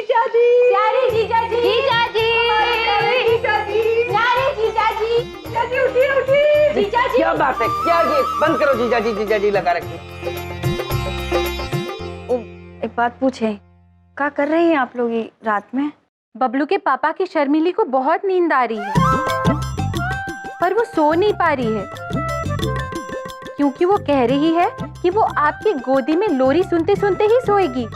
जीजा जी, प्यारे जीजा जी, जीजा जी, जीजा जी, प्यारे जीजा जी, जीजा जी उठिए उठिए। जीजा जी। क्या बात है, क्या ये बंद करो, जीजा जी लगा रखी। एक बात पूछे, क्या कर रही हैं आप लोग ये रात में? बबलू के पापा की शर्मिली को बहुत नींद आ रही है, पर वो सो नहीं पा रही है क्योंकि वो कह रही है कि वो आपकी गोदी में लोरी सुनते सुनते ही सोएगी।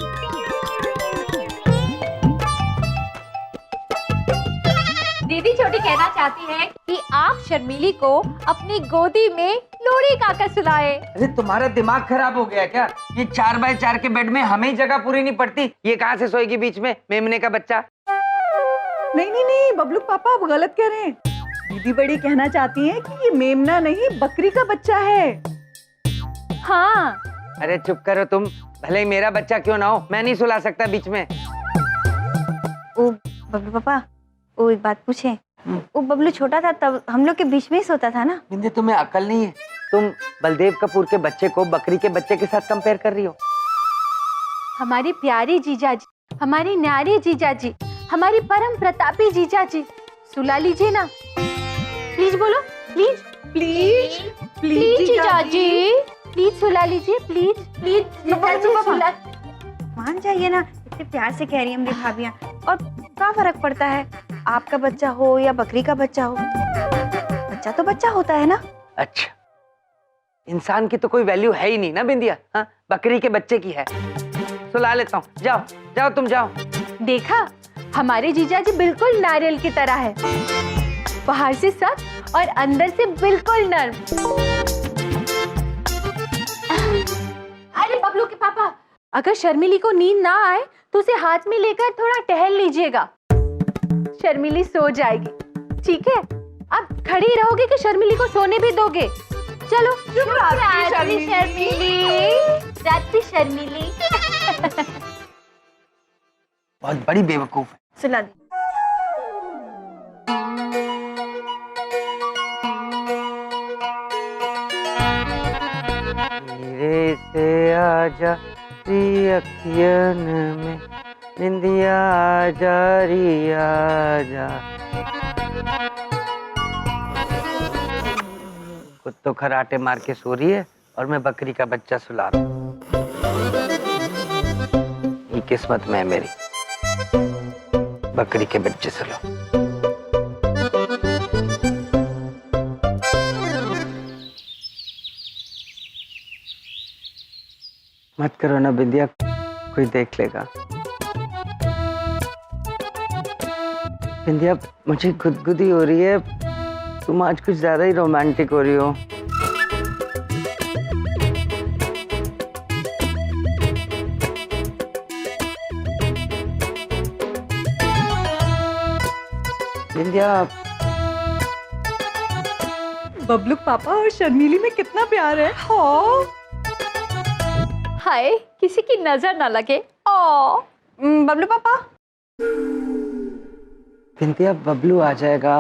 दीदी छोटी कहना चाहती है कि आप शर्मिली को अपनी गोदी में लोरी गाकर सुलाए। अरे तुम्हारा दिमाग खराब हो गया क्या? ये 4x4 के बेड में हमें ही जगह पूरी नहीं पड़ती, ये कहाँ से सोएगी बीच में, मेमने का बच्चा? नहीं बबलू पापा आप गलत कह रहे हैं। दीदी बड़ी कहना चाहती हैं कि ये मेमना नहीं बकरी का बच्चा है। हाँ। अरे चुप करो तुम, भले ही मेरा बच्चा क्यों ना हो, मैं नहीं सुला सकता बीच में। ओ बबलू पापा, वो एक बात पूछे, वो बबलू छोटा था तब हम लोग के बीच में ही सोता था ना। बिंदे तुम्हें अकल नहीं है, तुम बलदेव कपूर के बच्चे को बकरी के बच्चे के साथ कंपेयर कर रही हो। हमारी प्यारी जीजा जी, हमारी न्यारी जीजा जी, हमारी परम प्रतापी जीजा जी, सुला लीजिए ना, प्लीज बोलो, प्लीज प्लीज प्लीज जीजा जी, प्लीज सुला लीजिए, प्लीज प्लीज जीजा जी सुला। मान जाइए ना, इतने प्यार से कह रही हैं मेरी भाभियाँ। और क्या फर्क पड़ता है, आपका बच्चा हो या बकरी का बच्चा हो, बच्चा तो बच्चा होता है ना। अच्छा, इंसान की तो कोई वैल्यू है ही नहीं ना बिंदिया, हाँ बकरी के बच्चे की है। सुला लेता हूँ, जाओ जाओ तुम जाओ। देखा, हमारे जीजा जी बिल्कुल नारियल की तरह है, बाहर से सख्त और अंदर से बिल्कुल नर्म। अरे बबलू के पापा, अगर शर्मिली को नींद ना आए तो उसे हाथ में लेकर थोड़ा टहल लीजिएगा, शर्मिली सो जाएगी। ठीक है, आप खड़ी रहोगे कि शर्मिली को सोने भी दोगे? चलो रात्रि शर्मिली। बहुत बड़ी बेवकूफ है। सुला दी। धीरे से आजा री अखियन में, निंदिया आजा री आजा। खुद तो खराटे मार के सो रही है और मैं बकरी का बच्चा सुला रहा हूँ। ये किस्मत में है मेरी, बकरी के बच्चे सुला। मत करो ना बिंदिया, कोई देख लेगा। बिंदिया मुझे गुदगुदी हो रही है, तुम आज कुछ ज्यादा ही रोमांटिक हो रही हो। बिंदिया, बबलू पापा और शर्मिली में कितना प्यार है। हाँ हाय, किसी की नजर ना लगे। ओ बबलू पापा, बिंदिया बबलू आ जाएगा।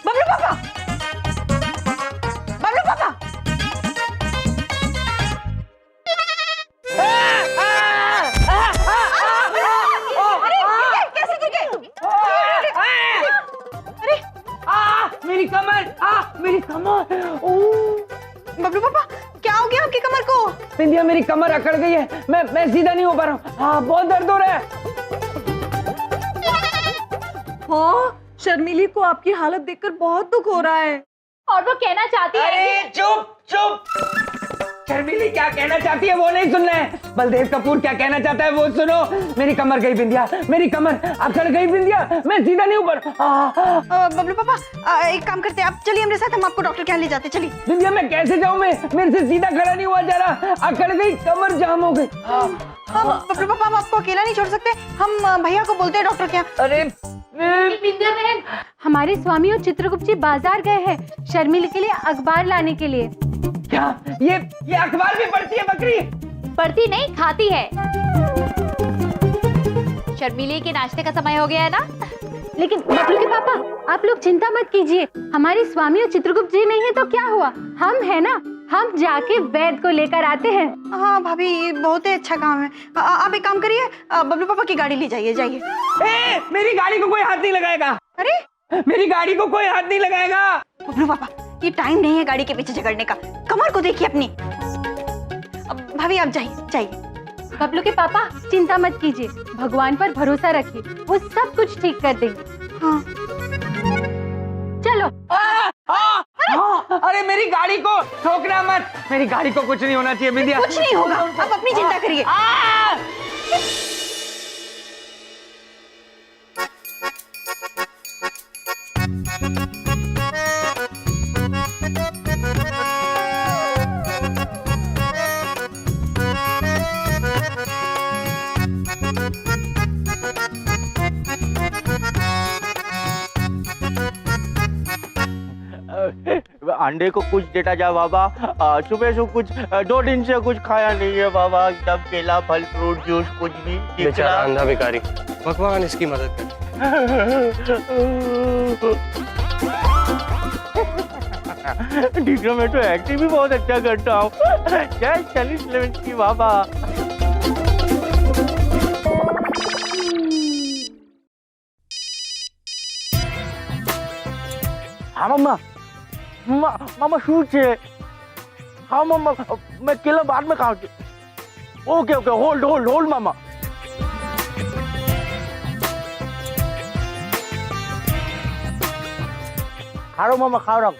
बबलू पापा, बबलू पापा, कैसे गिर गए? मेरी कमर, मेरी कमर। बबलू पापा क्या हो गया आपकी कमर को? बिंदिया मेरी कमर अकड़ गई है, मैं सीधा नहीं हो पा रहा हूँ। हाँ बहुत दर्द हो रहा है। हाँ, शर्मिली को आपकी हालत देखकर बहुत दुख हो रहा है। और वो कहना चाहती है। अरे चुप चुप, शर्मिली क्या कहना चाहती है वो नहीं सुनना है, बलदेव कपूर क्या कहना चाहता है वो सुनो। मेरी कमर गई बिंदिया, मेरी कमर अकड़ गई बिंदिया, मैं सीधा नहीं ऊपर। बबलू पापा, एक काम करते हैं, आप चलिए हमारे साथ, हम आपको डॉक्टर के यहाँ ले जाते। चलिए। बिंदिया मैं कैसे जाऊँ, मेरे से सीधा खड़ा नहीं हुआ जा रहा, अकड़ गई, कमर जाम हो गई। बबलू पापा, हम आपको अकेला नहीं छोड़ सकते, हम भैया को बोलते हैं डॉक्टर के यहाँ। अरे बिंदिया बहन, हमारे स्वामी और चित्रगुप्त जी बाजार गए हैं शर्मिली के लिए अखबार लाने के लिए। क्या ये अखबार भी पढ़ती है बकरी? पढ़ती नहीं, खाती है। शर्मिली के नाश्ते का समय हो गया है ना, लेकिन बबलू के पापा, आप लोग चिंता मत कीजिए। हमारे स्वामी और चित्रगुप्त जी नहीं है तो क्या हुआ, हम है ना, हम जाके वैद्य को लेकर आते हैं। हाँ भाभी, ये बहुत ही अच्छा काम है। आप एक काम करिए, बबलू पापा की गाड़ी ले जाइए, जाइए। मेरी गाड़ी को कोई हाथ नहीं लगाएगा। अरे मेरी गाड़ी को कोई हाथ नहीं लगाएगा। बबलू पापा, ये टाइम नहीं है गाड़ी के पीछे झगड़ने का। कमर को देखिए अपनी। भाभी आप जाइए, जाइए। बबलू के पापा चिंता मत कीजिए, भगवान पर भरोसा रखिए, वो सब कुछ ठीक कर देंगे। हाँ। चलो। अरे मेरी गाड़ी को ठोकना मत, मेरी गाड़ी को कुछ नहीं होना चाहिए विद्या। कुछ नहीं होगा, आप अपनी चिंता करिए। अंडे को कुछ देता जा बाबा। सुबह से कुछ 2 दिन से कुछ खाया नहीं है बाबा। एकदम केला, फल, फ्रूट, जूस कुछ भी। बेचारा अंधा भिखारी, भगवान इसकी मदद करे। डिग्री में तो एक्टिंग भी बहुत अच्छा करता हूँ। जय 40 लेवल की बाबा। हाँ मम्मा, मामा शूट है। हाँ मम्मा, मैं केला बाद में खाऊंगी। Okay okay, hold hold hold मामा। खा रहा हूँ मामा, खा रहा हूँ।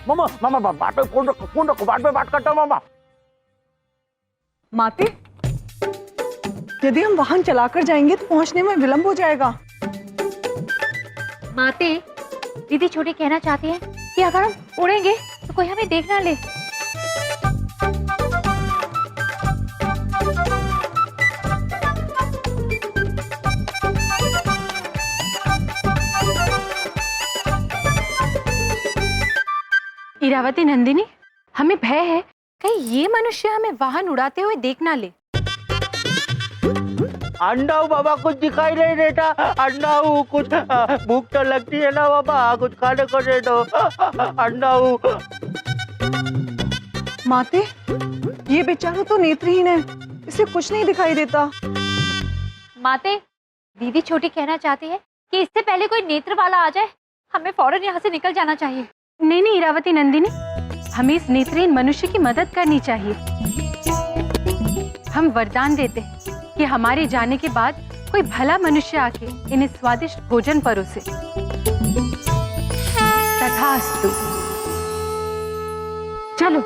मामा मामा बात पे फोन रखो, बात पे बात करता हूँ मामा। माते, यदि हम वाहन चलाकर जाएंगे तो पहुंचने में विलंब हो जाएगा। माते, दीदी छोटी कहना चाहती है कि अगर हम उड़ेंगे तो कोई हमें देख ना ले। इरावती नंदिनी, हमें भय है कहीं ये मनुष्य हमें वाहन उड़ाते हुए देख ना ले। अंडा हूँ बाबा, कुछ दिखाई नहीं देता। अंडा हूँ, कुछ भूख तो लगती है ना बाबा, कुछ खाने को दे दो। अंडा हूँ। माते, ये बेचारा तो नेत्रहीन है, इसे कुछ नहीं दिखाई देता। माते, दीदी छोटी कहना चाहती है कि इससे पहले कोई नेत्र वाला आ जाए, हमें फौरन यहाँ से निकल जाना चाहिए। नहीं नहीं इरावती नंदिनी, हमें इस नेत्रहीन मनुष्य की मदद करनी चाहिए। हम वरदान देते हैं कि हमारे जाने के बाद कोई भला मनुष्य आके इन्हें स्वादिष्ट भोजन परोसे। तथास्तु। चलो।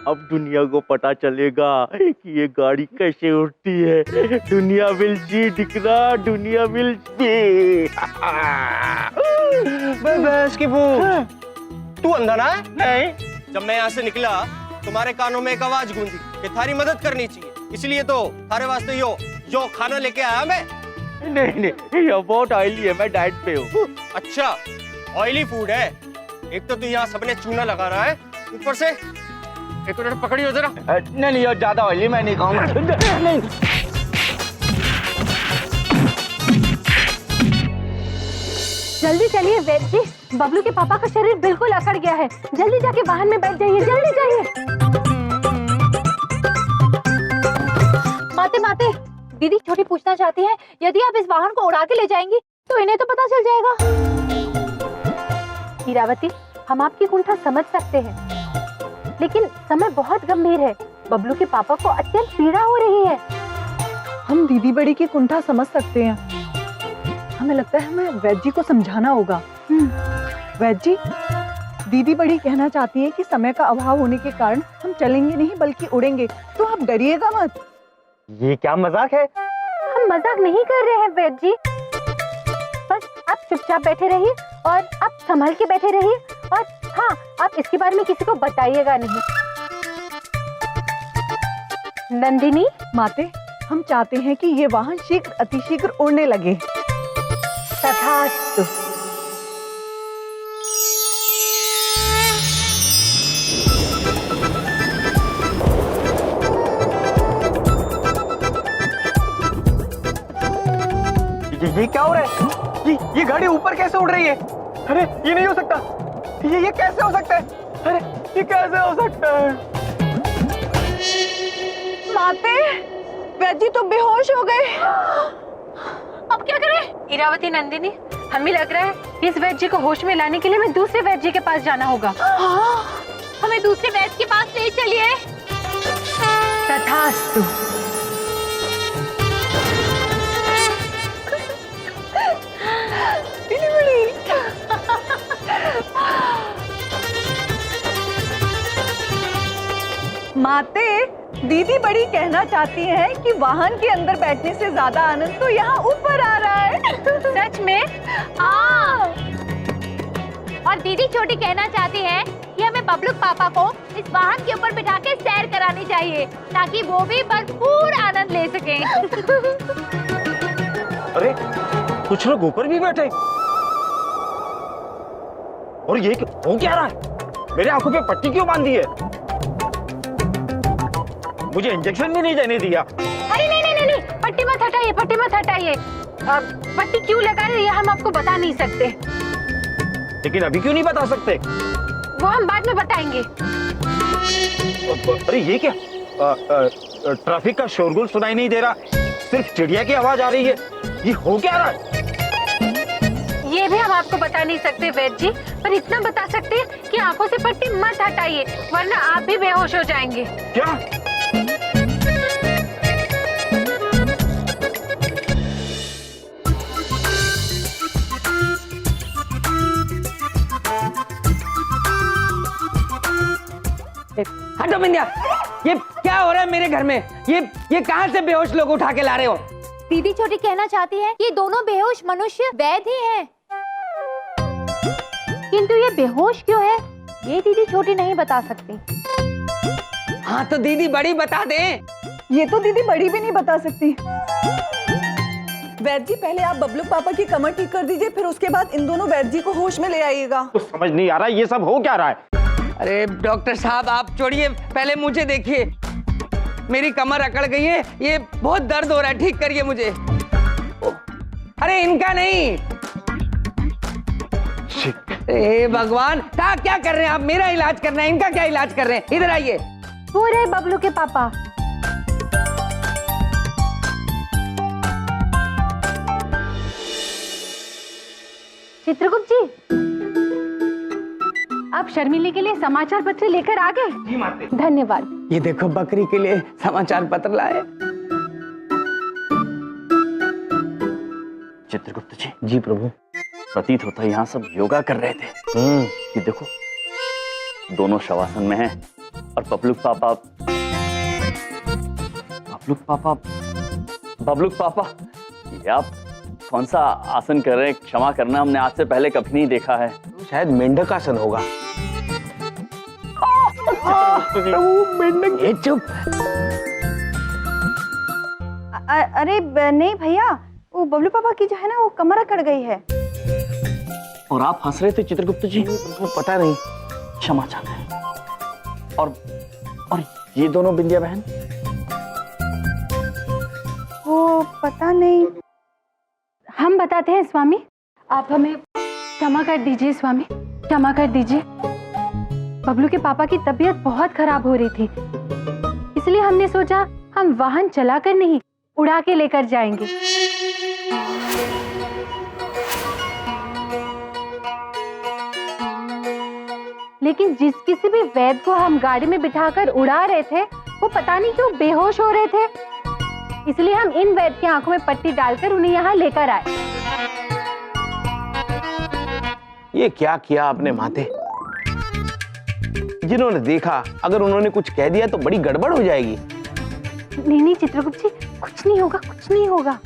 अब दुनिया को पता चलेगा कि ये गाड़ी कैसे उड़ती है। दुनिया विल सी, दिखना, दुनिया विल सी। बस की पूछ, तू अंधा ना है? नहीं, जब मैं यहाँ से निकला तुम्हारे कानों में एक आवाज गूंजी कि थारी मदद करनी चाहिए, इसलिए तो थारे वास्ते यो खाना लेके आया मैं। नहीं, ये बहुत ऑयली है, मैं डाइट पे हूँ। अच्छा, ऑयली फूड है। एक तो तू यहाँ सबने चूना लगा रहा है, ऊपर से एक मिनट पकड़ियो जरा। नहीं, ये ज्यादा ऑयली मैं नहीं खाऊंगा। नहीं। जल्दी चलिए वैद्य जी, बबलू के पापा का शरीर बिल्कुल अकड़ गया है। जल्दी जाके वाहन में बैठ जाइए, जल्दी जाइए। माते माते, दीदी छोटी पूछना चाहती है, यदि आप इस वाहन को उड़ा के ले जाएंगी तो इन्हें तो पता चल जाएगा। हीरावती, हम आपकी कुंठा समझ सकते हैं, लेकिन समय बहुत गंभीर है। बबलू के पापा को अत्यंत पीड़ा हो रही है। हम दीदी बड़ी की कुंठा समझ सकते हैं। हमें लगता है हमें वैद्य जी को समझाना होगा। वैद्य जी, दीदी बड़ी कहना चाहती है कि समय का अभाव होने के कारण हम चलेंगे नहीं बल्कि उड़ेंगे, तो आप डरिएगा मत। ये क्या मजाक है? हम मजाक नहीं कर रहे हैं वैद्य जी, बस आप चुपचाप बैठे रहिए और आप संभल के बैठे रहिए और हाँ, आप इसके बारे में किसी को बताइएगा नहीं। नंदिनी, माते, हम चाहते हैं कि ये वाहन शीघ्र अतिशीघ्र उड़ने लगे। तथास्तु। ये क्या हो रहा है? ये गाड़ी ऊपर कैसे उड़ रही है? अरे ये नहीं हो सकता। ये कैसे हो सकता है? अरे ये कैसे हो सकता है? माते, वैद्य तो बेहोश हो गए। अब क्या करें? इरावती, नंदिनी, हमें लग रहा है इस वैद्य को होश में लाने के लिए हमें दूसरे वैद्य के पास जाना होगा। हमें दूसरे वैद्य के पास ले चलिए। तथास्तु। माते, दीदी बड़ी कहना चाहती हैं कि वाहन के अंदर बैठने से ज्यादा आनंद तो यहाँ ऊपर आ रहा है। सच में? और दीदी छोटी कहना चाहती है कि हमें बबलू पापा को इस वाहन के ऊपर बिठा के सैर करानी चाहिए ताकि वो भी भरपूर आनंद ले सकें। अरे कुछ लोग ऊपर भी बैठे और ये हो क्या रहा है? मेरे आंखों पे पट्टी क्यों बांधी है? मुझे इंजेक्शन भी नहीं देने दिया। अरे नहीं, पट्टी मत हटाइए, पट्टी मत हटाइए। पट्टी क्यों लगा रही है हम आपको बता नहीं सकते। लेकिन अभी क्यों नहीं बता सकते? वो हम बाद में बताएंगे। अरे ये क्या? ट्रैफिक का शोरगुल सुनाई नहीं दे रहा, सिर्फ चिड़िया की आवाज आ रही है। ये हो क्या रहा है? ये भी हम आपको बता नहीं सकते वैद्य जी, पर इतना बता सकते हैं कि आंखों से पट्टी मत हटाइए वरना आप भी बेहोश हो जाएंगे। क्या? हटो बिंदिया, ये क्या हो रहा है मेरे घर में? ये कहाँ से बेहोश लोग उठा के ला रहे हो? दीदी छोटी कहना चाहती है कि दोनों बेहोश मनुष्य वैद्य ही हैं। किंतु ये बेहोश क्यों है ये दीदी छोटी नहीं बता सकती। हाँ तो दीदी बड़ी बता दे। ये तो दीदी बड़ी भी नहीं बता सकती। वैद्य जी, पहले आप बबलू पापा की कमर ठीक कर दीजिए, फिर उसके बाद इन दोनों वैद्य जी को होश में ले आइएगा। कुछ समझ नहीं आ रहा ये सब हो क्या रहा है? अरे डॉक्टर साहब आप छोड़िए, पहले मुझे देखिए, मेरी कमर अकड़ गई है, ये बहुत दर्द हो रहा है, ठीक करिए मुझे। अरे इनका नहीं। हे भगवान, क्या कर रहे हैं आप? मेरा इलाज करना है, इनका क्या इलाज कर रहे हैं? इधर आइए। वो रहे बबलू के पापा। चित्रगुप्त जी, आप शर्मिली के लिए समाचार पत्र लेकर आ गए? जी माते। धन्यवाद। ये देखो बकरी के लिए समाचार पत्र लाए। चित्रगुप्त जी। जी प्रभु। प्रतीत होता है यहाँ सब योगा कर रहे थे। ये देखो दोनों शवासन में हैं और बबलू पापा ये आप कौन सा आसन कर रहे हैं? क्षमा करना, हमने आज से पहले कभी नहीं देखा है। शायद मेंढक आसन होगा। ये चुप। अरे नहीं भैया, वो बबलू पापा की जो है ना वो कमर अकड़ गई है। और आप हंस रहे थे चित्रगुप्त जी? पता नहीं। क्षमा चाहते हैं। और ये दोनों बिंदिया बहन? वो पता नहीं। हम बताते हैं स्वामी, आप हमें क्षमा कर दीजिए स्वामी, क्षमा कर दीजिए। बबलू के पापा की तबीयत बहुत खराब हो रही थी, इसलिए हमने सोचा हम वाहन चलाकर नहीं उड़ा के लेकर जाएंगे। लेकिन जिस किसी भी वैद्य को हम गाड़ी में बिठाकर उड़ा रहे थे वो पता नहीं क्यों बेहोश हो रहे थे, इसलिए हम इन वैद्य की आंखों में पट्टी डालकर उन्हें यहाँ लेकर आए। ये क्या किया आपने माते? जिन्होंने देखा अगर उन्होंने कुछ कह दिया तो बड़ी गड़बड़ हो जाएगी। नहीं चित्रगुप्त जी, कुछ नहीं होगा, कुछ नहीं होगा।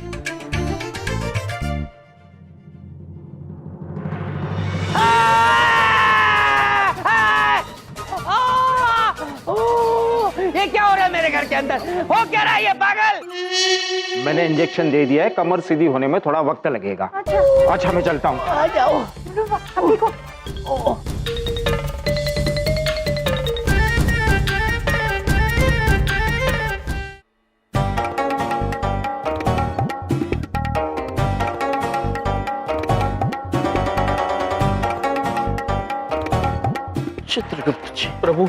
ये क्या हो रहा है मेरे घर के अंदर? हो क्या रहा है ये पागल? मैंने इंजेक्शन दे दिया है, कमर सीधी होने में थोड़ा वक्त लगेगा। अच्छा मैं चलता हूँ। आ जाओ अब देखो। चित्रगुप्त जी, प्रभु,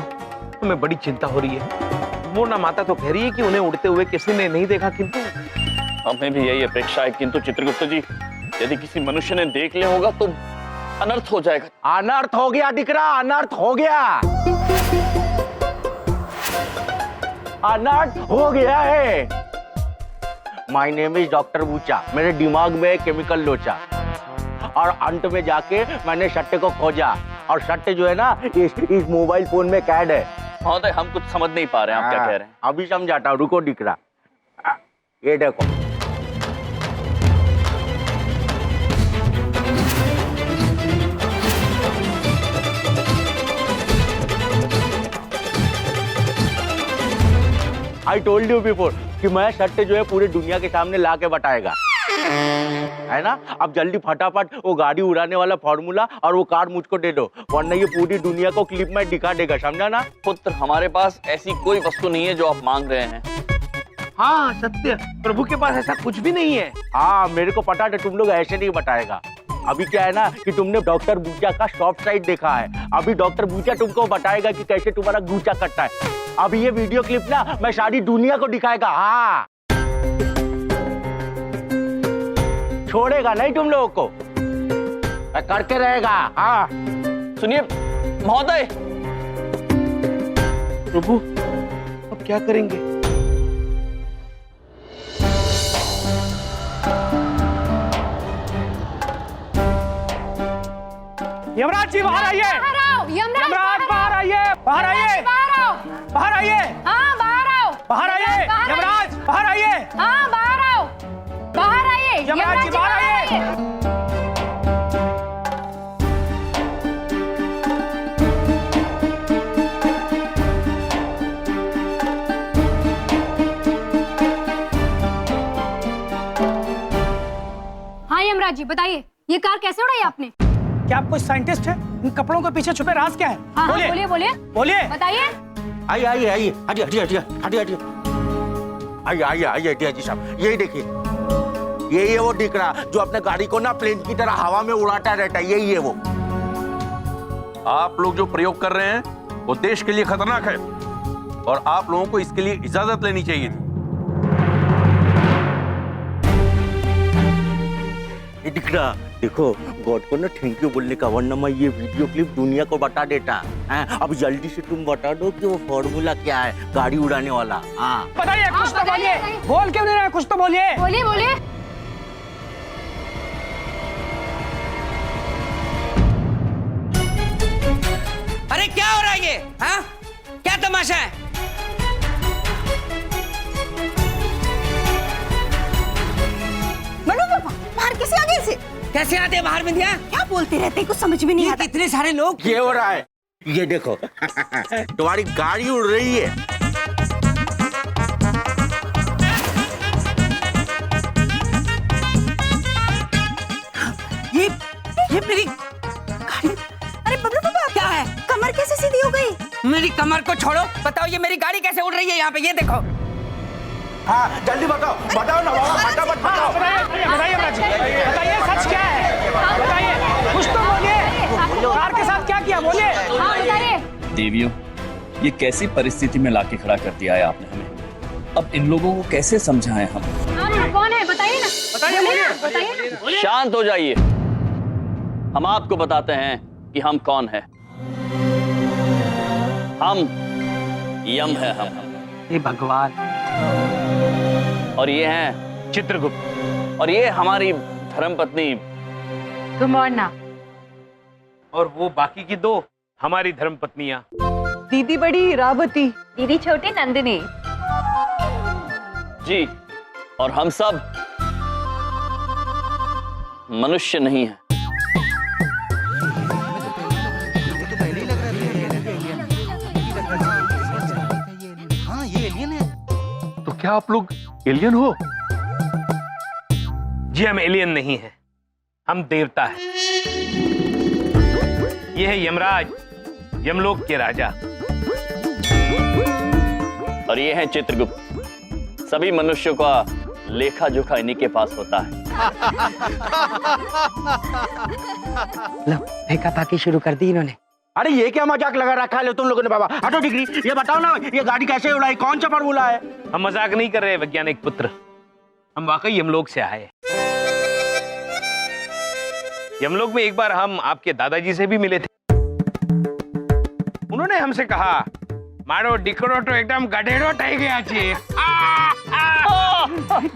हमें बड़ी चिंता हो रही है। वो ना माता तो कह रही है कि उन्हें उड़ते हुए किसी ने नहीं देखा, किंतु हमें भी यही अपेक्षा है, किंतु चित्रगुप्त जी यदि किसी मनुष्य ने देख लिया होगा तो अनर्थ हो जाएगा। अनर्थ हो गया दिकरा, अनर्थ हो गया, अनर्थ हो गया है। My name is doctor Bucha. मेरे दिमाग में केमिकल लोचा और अंत में जाके मैंने सट्टे को खोजा और सट्टे जो है ना इस मोबाइल फोन में कैद है। महोदय हम कुछ समझ नहीं पा रहे हैं, आप क्या कह रहे हैं? अभी समझाता हूँ, रुको दिख रहा। ये देखो, आई टोल्ड यू बिफोर कि मैं सट्टे जो है पूरी दुनिया के सामने ला के बताएगा, है ना। अब जल्दी फटाफट वो गाड़ी उड़ाने वाला फॉर्मूला और वो कार मुझको दे दो, वरना ये पूरी दुनिया को क्लिप में दिखा देगा, समझा ना। पुत्र, हमारे पास ऐसी कोई वस्तु नहीं है जो आप मांग रहे हैं। हाँ सत्य, प्रभु के पास ऐसा कुछ भी नहीं है। हाँ मेरे को पता था तुम लोग ऐसे नहीं बताएगा। अभी क्या है ना कि तुमने डॉक्टर बूचा का सॉफ्ट साइड देखा है, अभी डॉक्टर बूचा तुमको बताएगा कि कैसे तुम्हारा गूचा कटता है। अभी ये वीडियो क्लिप ना मैं सारी दुनिया को दिखाएगा। हाँ छोड़ेगा नहीं तुम लोगों को, करके रहेगा। हाँ सुनिए महोदय, प्रभु अब क्या करेंगे? यमराज जी बाहर आइए, यमराज बाहर आइए, बाहर आइए, बाहर आइए, हाँ बाहर आओ, बाहर आइए, यमराज बाहर आइए, हाँ बाहर आओ, बाहर आइए, यमराज जी बाहर आइए। हाँ यमराज जी बताइए, ये कार कैसे उड़ाई आपने? क्या आप कोई साइंटिस्ट हैं? इन कपड़ों के पीछे छुपे राज क्या है? हाँ हाँ बोलिए बोलिए बोलिए। बताइए। आइए आइए आइए, हटिए हटिए हटिए हटिए हटिए, आइए आइए आइए डीआईजी साहब, यही देखिए, यही है वो दिख रहा जो अपने गाड़ी को ना प्लेन की तरह हवा में उड़ाता रहता है, यही है वो। आप लोग जो प्रयोग कर रहे हैं वो देश के लिए खतरनाक है और आप लोगों को इसके लिए इजाजत लेनी चाहिए थी। ये दिख रहा, देखो गॉड को ना थैंक यू बोलने का, वरना मैं ये वीडियो क्लिप दुनिया को बता देता है। अब जल्दी से तुम बता दो कि वो फॉर्मूला क्या है गाड़ी उड़ाने वाला। हाँ बताइए, कुछ तो बोलिए, बोल क्यों नहीं रहे, कुछ तो बोलिए। बोलिए बोलिए। अरे क्या हो रहा है ये? हाँ क्या तमाशा है? मनु पापा बाहर कैसे आ गए से? कैसे आते बाहर बिंदिया? क्या बोलते रहते कुछ समझ में नहीं आता। इतने सारे लोग, ये हो रहा है, ये देखो तुम्हारी गाड़ी उड़ रही है। ये मेरी गाड़ी। अरे बबलू पापा क्या है, कमर कैसे सीधी हो गई? मेरी कमर को छोड़ो, बताओ ये मेरी गाड़ी कैसे उड़ रही है यहाँ पे? ये देखो। हाँ जल्दी बताओ, बताओ ना बाबा, फटाफट बताओ। बताइए यमराज जी, बताइए सच क्या है, बताइए, कुछ तो बोलिए। कार के साथ क्या किया, बोलिए। हाँ बताइए। देवियों, ये कैसी परिस्थिति में लाके खड़ा कर दिया है आपने हमें। अब इन लोगों को कैसे समझाएं हम? हाँ कौन है बताइए ना। बताइए, बताइए ना। शांत हो जाइए, हम आपको बताते हैं कि हम कौन है। हम यम है हम। हे भगवान। और ये हैं चित्रगुप्त, और ये हमारी धर्मपत्नी गुमोरना। और वो बाकी की दो हमारी धर्मपत्नियां, दीदी बड़ी इरावती, दीदी छोटी नंदिनी। जी, और हम सब मनुष्य नहीं हैं। क्या आप लोग एलियन हो? जी हम एलियन नहीं हैं, हम देवता हैं। ये है यमराज, यमलोक के राजा। और ये है चित्रगुप्त। सभी मनुष्यों का लेखा जोखा इन्हीं के पास होता है। लो फेंका फाकी शुरू कर दी इन्होंने। अरे ये क्या मजाक लगा रखा है तुम लोगों ने बाबा? हटो डिग्री, ये बताओ ना ये गाड़ी कैसे उड़ाई, कौन सा फॉर्मूला है? हम मजाक नहीं कर रहे वैज्ञानिक पुत्र, हम वाकई यमलोक से आए। यमलोक में एक बार हम आपके दादाजी से भी मिले थे। उन्होंने हमसे कहा मारो डिकड़ो तो एकदम गधेड़ो ठई गया छे।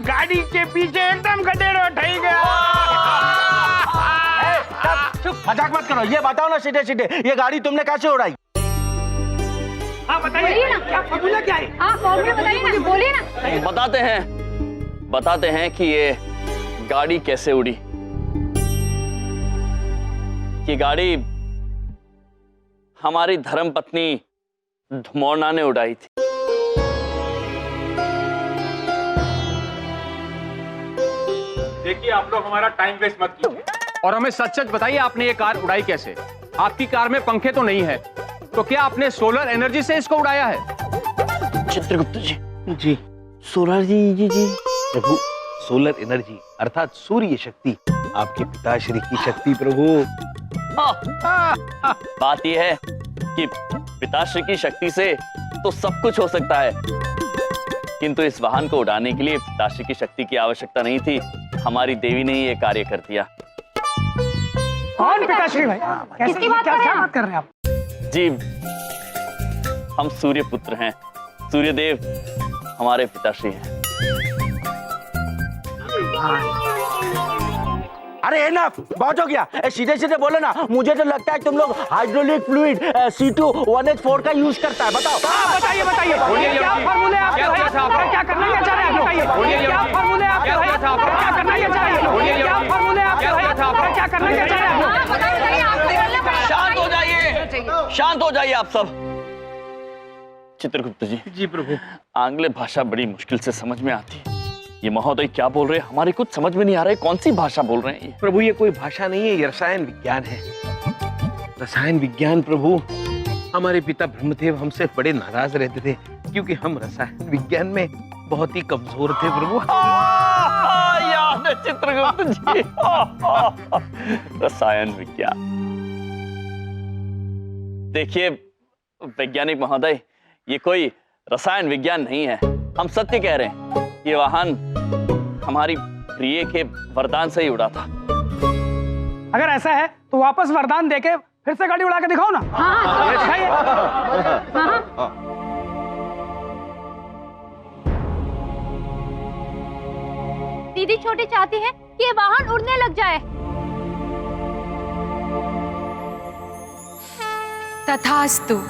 गाड़ी के पीछे एकदम गधेड़ो ठई गया। चुप, मजाक मत करो। ये बताओ ना सीधे सीधे ये गाड़ी तुमने कैसे उड़ाई? हाँ बताइए ना, क्या फॉर्मूला क्या है? हाँ फॉर्मूला बताइए ना, बोलिए ना। बताते हैं कि ये गाड़ी कैसे उड़ी। ये गाड़ी हमारी धर्मपत्नी धुमौना ने उड़ाई थी। देखिए आप लोग हमारा टाइम वेस्ट मत कीजिए और हमें सच सच बताइए आपने ये कार उड़ाई कैसे? आपकी कार में पंखे तो नहीं है, तो क्या आपने सोलर एनर्जी से इसको उड़ाया है? चित्रगुप्त जी, जी सोलर जी प्रभु, सोलर एनर्जी अर्थात सूर्य शक्ति, आपके पिताश्री की शक्ति प्रभु। बात यह है कि पिताश्री की शक्ति से तो सब कुछ हो सकता है, किंतु इस वाहन को उड़ाने के लिए पिताश्री की शक्ति की आवश्यकता नहीं थी। हमारी देवी ने ये कार्य कर दिया। कौन पिताश्री भाई? किसकी बात कर रहे हैं आप? कर रहे हैं आप? जी हम सूर्य पुत्र हैं, सूर्यदेव हमारे पिताश्री हैं। अरे है ना, बहुत हो गया। सीधे सीधे बोलो ना। मुझे तो लगता है तुम लोग हाइड्रोलिक फ्लूइड C2H4 का यूज करता है। बताओ। बताइए बताइए क्या फॉर्मूले आपके क्या करना क्या चाह रहे हैं? क्या फॉर्मूले आपके क्या करना क्या चाह रहे हैं? क्या फॉर्मूले आपके क्या करना क्या चाह रहे हैं? शांत हो जाइए, शांत हो जाइए आप सब। चित्रगुप्त जी। जी प्रभु। आंग्ल भाषा बड़ी मुश्किल से समझ में आती है। ये महोदय क्या बोल रहे हैं हमारे कुछ समझ में नहीं आ रहा है। कौन सी भाषा बोल रहे हैं ये? प्रभु ये कोई भाषा नहीं है, ये रसायन विज्ञान है। रसायन विज्ञान प्रभु। हमारे पिता ब्रह्मदेव हमसे बड़े नाराज रहते थे क्योंकि हम रसायन विज्ञान में बहुत ही कमजोर थे प्रभु। याद है चित्रगुप्त जी। रसायन विज्ञान। देखिए वैज्ञानिक महोदय, ये कोई रसायन विज्ञान नहीं है, हम सत्य कह रहे हैं। ये वाहन हमारी प्रिय के वरदान से ही उड़ा था। अगर ऐसा है तो वापस वरदान देके फिर से गाड़ी उड़ा के दिखाओ ना। दीदी छोटी चाहती है कि ये वाहन उड़ने लग जाए। तथास्तु।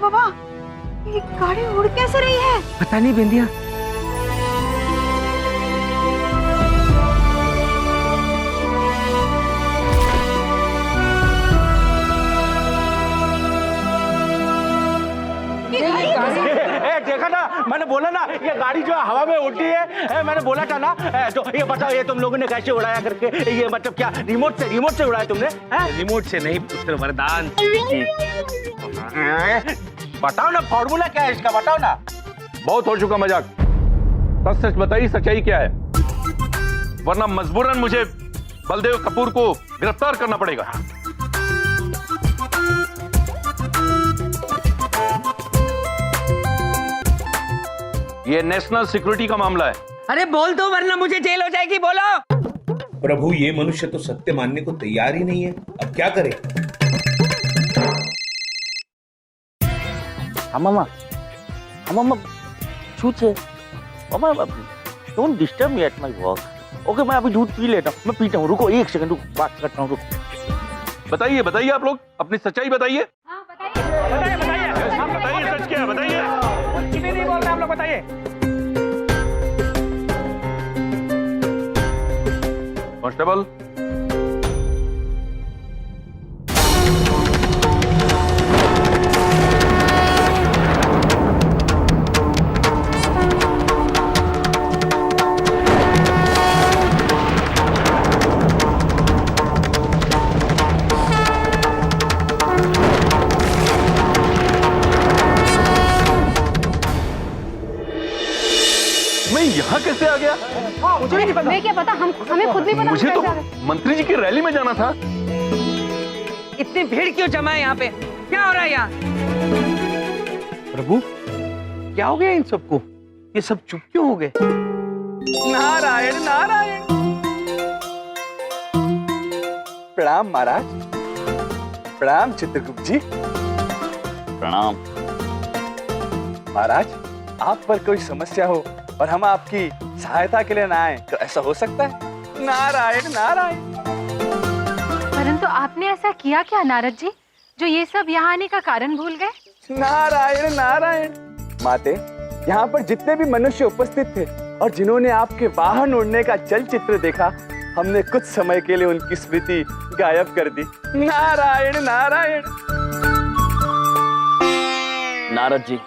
बाबा, ये गाड़ी उड़ कैसे रही है? पता नहीं बिंदिया। देखा ना, मैंने बोला ना ये गाड़ी जो हवा में उड़ती है। मैंने बोला था ना। तो ये बताओ ये तुम लोगों ने कैसे उड़ाया करके? ये मतलब क्या रिमोट से उड़ाया तुमने? रिमोट से नहीं पुत्र, वरदान। बताओ ना फॉर्मूला क्या है इसका, बताओ ना। बहुत हो चुका मजाक, सच सच बताइए सच्चाई क्या है, वरना मजबूरन मुझे बलदेव कपूर को गिरफ्तार करना पड़ेगा। ये नेशनल सिक्योरिटी का मामला है। अरे बोल दो वरना मुझे जेल हो जाएगी, बोलो। प्रभु, ये मनुष्य तो सत्य मानने को तैयार ही नहीं है, अब क्या करे? मामा छूचे मामा, don't disturb me at my work. Okay, मैं अभी दूध पी लेता हूँ, मैं पीता हूँ, रुको 1 सेकंड, रुको बात करता हूँ, रुको। बताइए आप लोग अपनी सच्चाई बताइए। हाँ बताइए। बताइए सच क्या है, बताइए। कुछ भी नहीं बोल रहे, आप लोग बताइए। कांस्टेबल, मैं यहाँ कैसे आ गया? मुझे नहीं पता। हमें क्या पता, हमें खुद नहीं पता। मुझे हम तो कैसे आ गए? मंत्री जी की रैली में जाना था। इतनी भीड़ क्यों जमा है यहाँ पे? क्या हो रहा है यहाँ? प्रभु, क्या हो गया इन सबको? ये सब चुप क्यों हो गए? नारायण नारायण। प्रणाम महाराज। प्रणाम चित्रगुप्त जी। प्रणाम। महाराज, आप पर कोई समस्या हो और हम आपकी सहायता के लिए ना आए तो ऐसा हो सकता है? नारायण नारायण। परंतु आपने ऐसा किया क्या नारद जी, जो ये सब यहाँ आने का कारण भूल गए? नारायण नारायण। माते, यहाँ पर जितने भी मनुष्य उपस्थित थे और जिन्होंने आपके वाहन उड़ने का चलचित्र देखा, हमने कुछ समय के लिए उनकी स्मृति गायब कर दी। नारायण नारायण। नारद जी,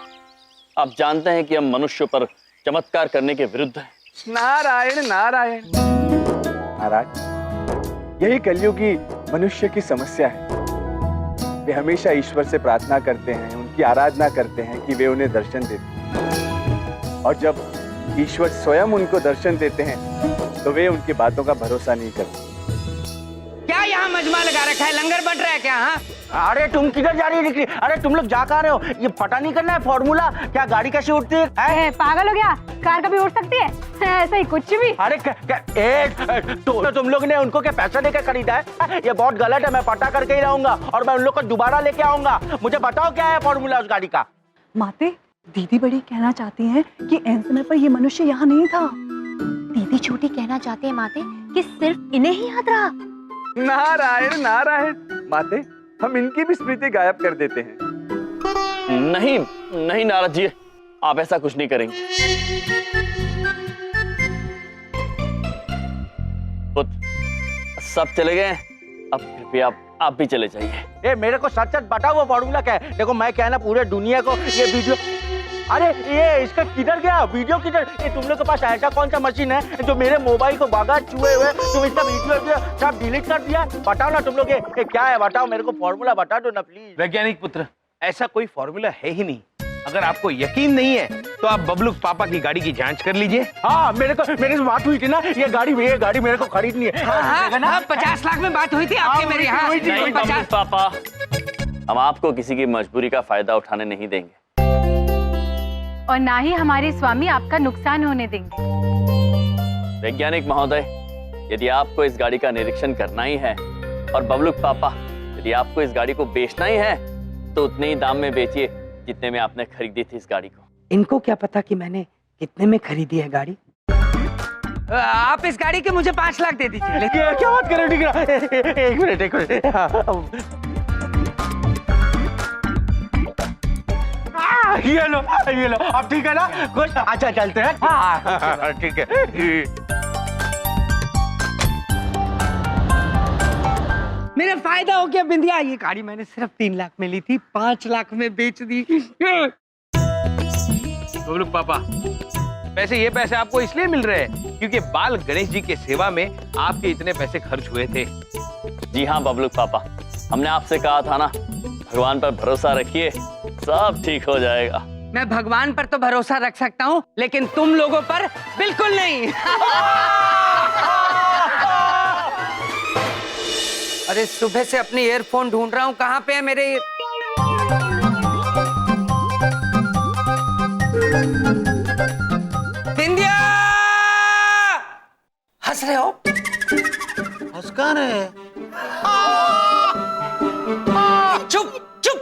आप जानते हैं कि हम मनुष्यों पर चमत्कार करने के विरुद्ध हैं। नारायण नारायण। महाराज, यही कलयुगी मनुष्य की समस्या है। वे हमेशा ईश्वर से प्रार्थना करते हैं, उनकी आराधना करते हैं कि वे उन्हें दर्शन देते, और जब ईश्वर स्वयं उनको दर्शन देते हैं तो वे उनकी बातों का भरोसा नहीं करते। क्या यहाँ मजमा लगा रखा है? लंगर बट रहा है क्या? हाँ, अरे तुम किधर जा रही है निकली? अरे तुम लोग जा कहाँ रहे हो? ये पता नहीं करना है फॉर्मूला, क्या गाड़ी कैसे उड़ती है? पागल हो गया, कार कभी उड़ सकती है? ऐसा ही कुछ भी। अरे तो तुम लोग ने उनको क्या पैसा देकर खरीदा है? ये बहुत गलत है, मैं पता करके ही रहूंगा और मैं उन लोग को दोबारा लेके आऊंगा। मुझे बताओ क्या है फॉर्मूला उस गाड़ी का। माते, दीदी बड़ी कहना चाहती हैं कि ऐन समय पर ये मनुष्य यहाँ नहीं था। दीदी छोटी कहना चाहते हैं माते कि सिर्फ इन्हें ही याद रहा। नारायण नारायण। माते, हम इनकी भी स्मृति गायब कर देते हैं। नहीं नहीं नारद जी, आप ऐसा कुछ नहीं करेंगे। सब चले गए, अब कृपया आप भी चले जाइए। ए, मेरे को सच सच बताओ वो फॉर्मूला क्या है? देखो मैं क्या ना पूरे दुनिया को ये वीडियो, अरे ये इसका किधर गया वीडियो? किधर? ये तुम लोग के पास ऐसा कौन सा मशीन है जो मेरे मोबाइल को बागा चुए हुए तुम इसका वीडियो सब डिलीट कर दिया? बताओ ना तुम लोग, ये क्या है? बताओ मेरे को, फॉर्मूला बता दो ना प्लीज। वैज्ञानिक पुत्र, ऐसा कोई फॉर्मूला है ही नहीं। अगर आपको यकीन नहीं है तो आप बबलू पापा की गाड़ी की जांच कर लीजिए। हाँ, मेरे से बात हुई थी ना, ये गाड़ी मेरे को खरीदनी है। हाँ, 50 लाख में बात हुई थी आपकी मेरी। हाँ, नहीं बबलू पापा, हम आपको किसी की मजबूरी का फायदा उठाने नहीं देंगे और ना ही हमारे स्वामी आपका नुकसान होने देंगे। वैज्ञानिक महोदय, यदि आपको इस गाड़ी का निरीक्षण करना ही है और बबलू पापा यदि आपको इस गाड़ी को बेचना ही है तो उतने ही दाम में बेचिए जितने में आपने खरीदी थी इस गाड़ी को। इनको क्या पता कि मैंने कितने में खरीदी है गाड़ी? आप इस गाड़ी के मुझे 5 लाख दे दीजिए। क्या बात कर रहे हो? एक मिनट ये लो अब ठीक है ना? कुछ अच्छा चलते हैं। हाँ ठीक है। मेरा फायदा हो गया बिंदिया। ये गाड़ी मैंने सिर्फ 3 लाख में ली थी, 5 लाख में बेच दी। बबलू पापा, वैसे ये पैसे आपको इसलिए मिल रहे हैं क्योंकि बाल गणेश जी के सेवा में आपके इतने पैसे खर्च हुए थे। जी हाँ बबलू पापा, हमने आपसे कहा था ना, भगवान पर भरोसा रखिए, सब ठीक हो जाएगा। मैं भगवान पर तो भरोसा रख सकता हूँ, लेकिन तुम लोगों पर बिल्कुल नहीं। अरे सुबह से अपनी ईयरफोन ढूंढ रहा हूँ, कहाँ पे है मेरे? बिंदिया, हंस रहे हो? हंस कहाँ रहे? चुप चुप,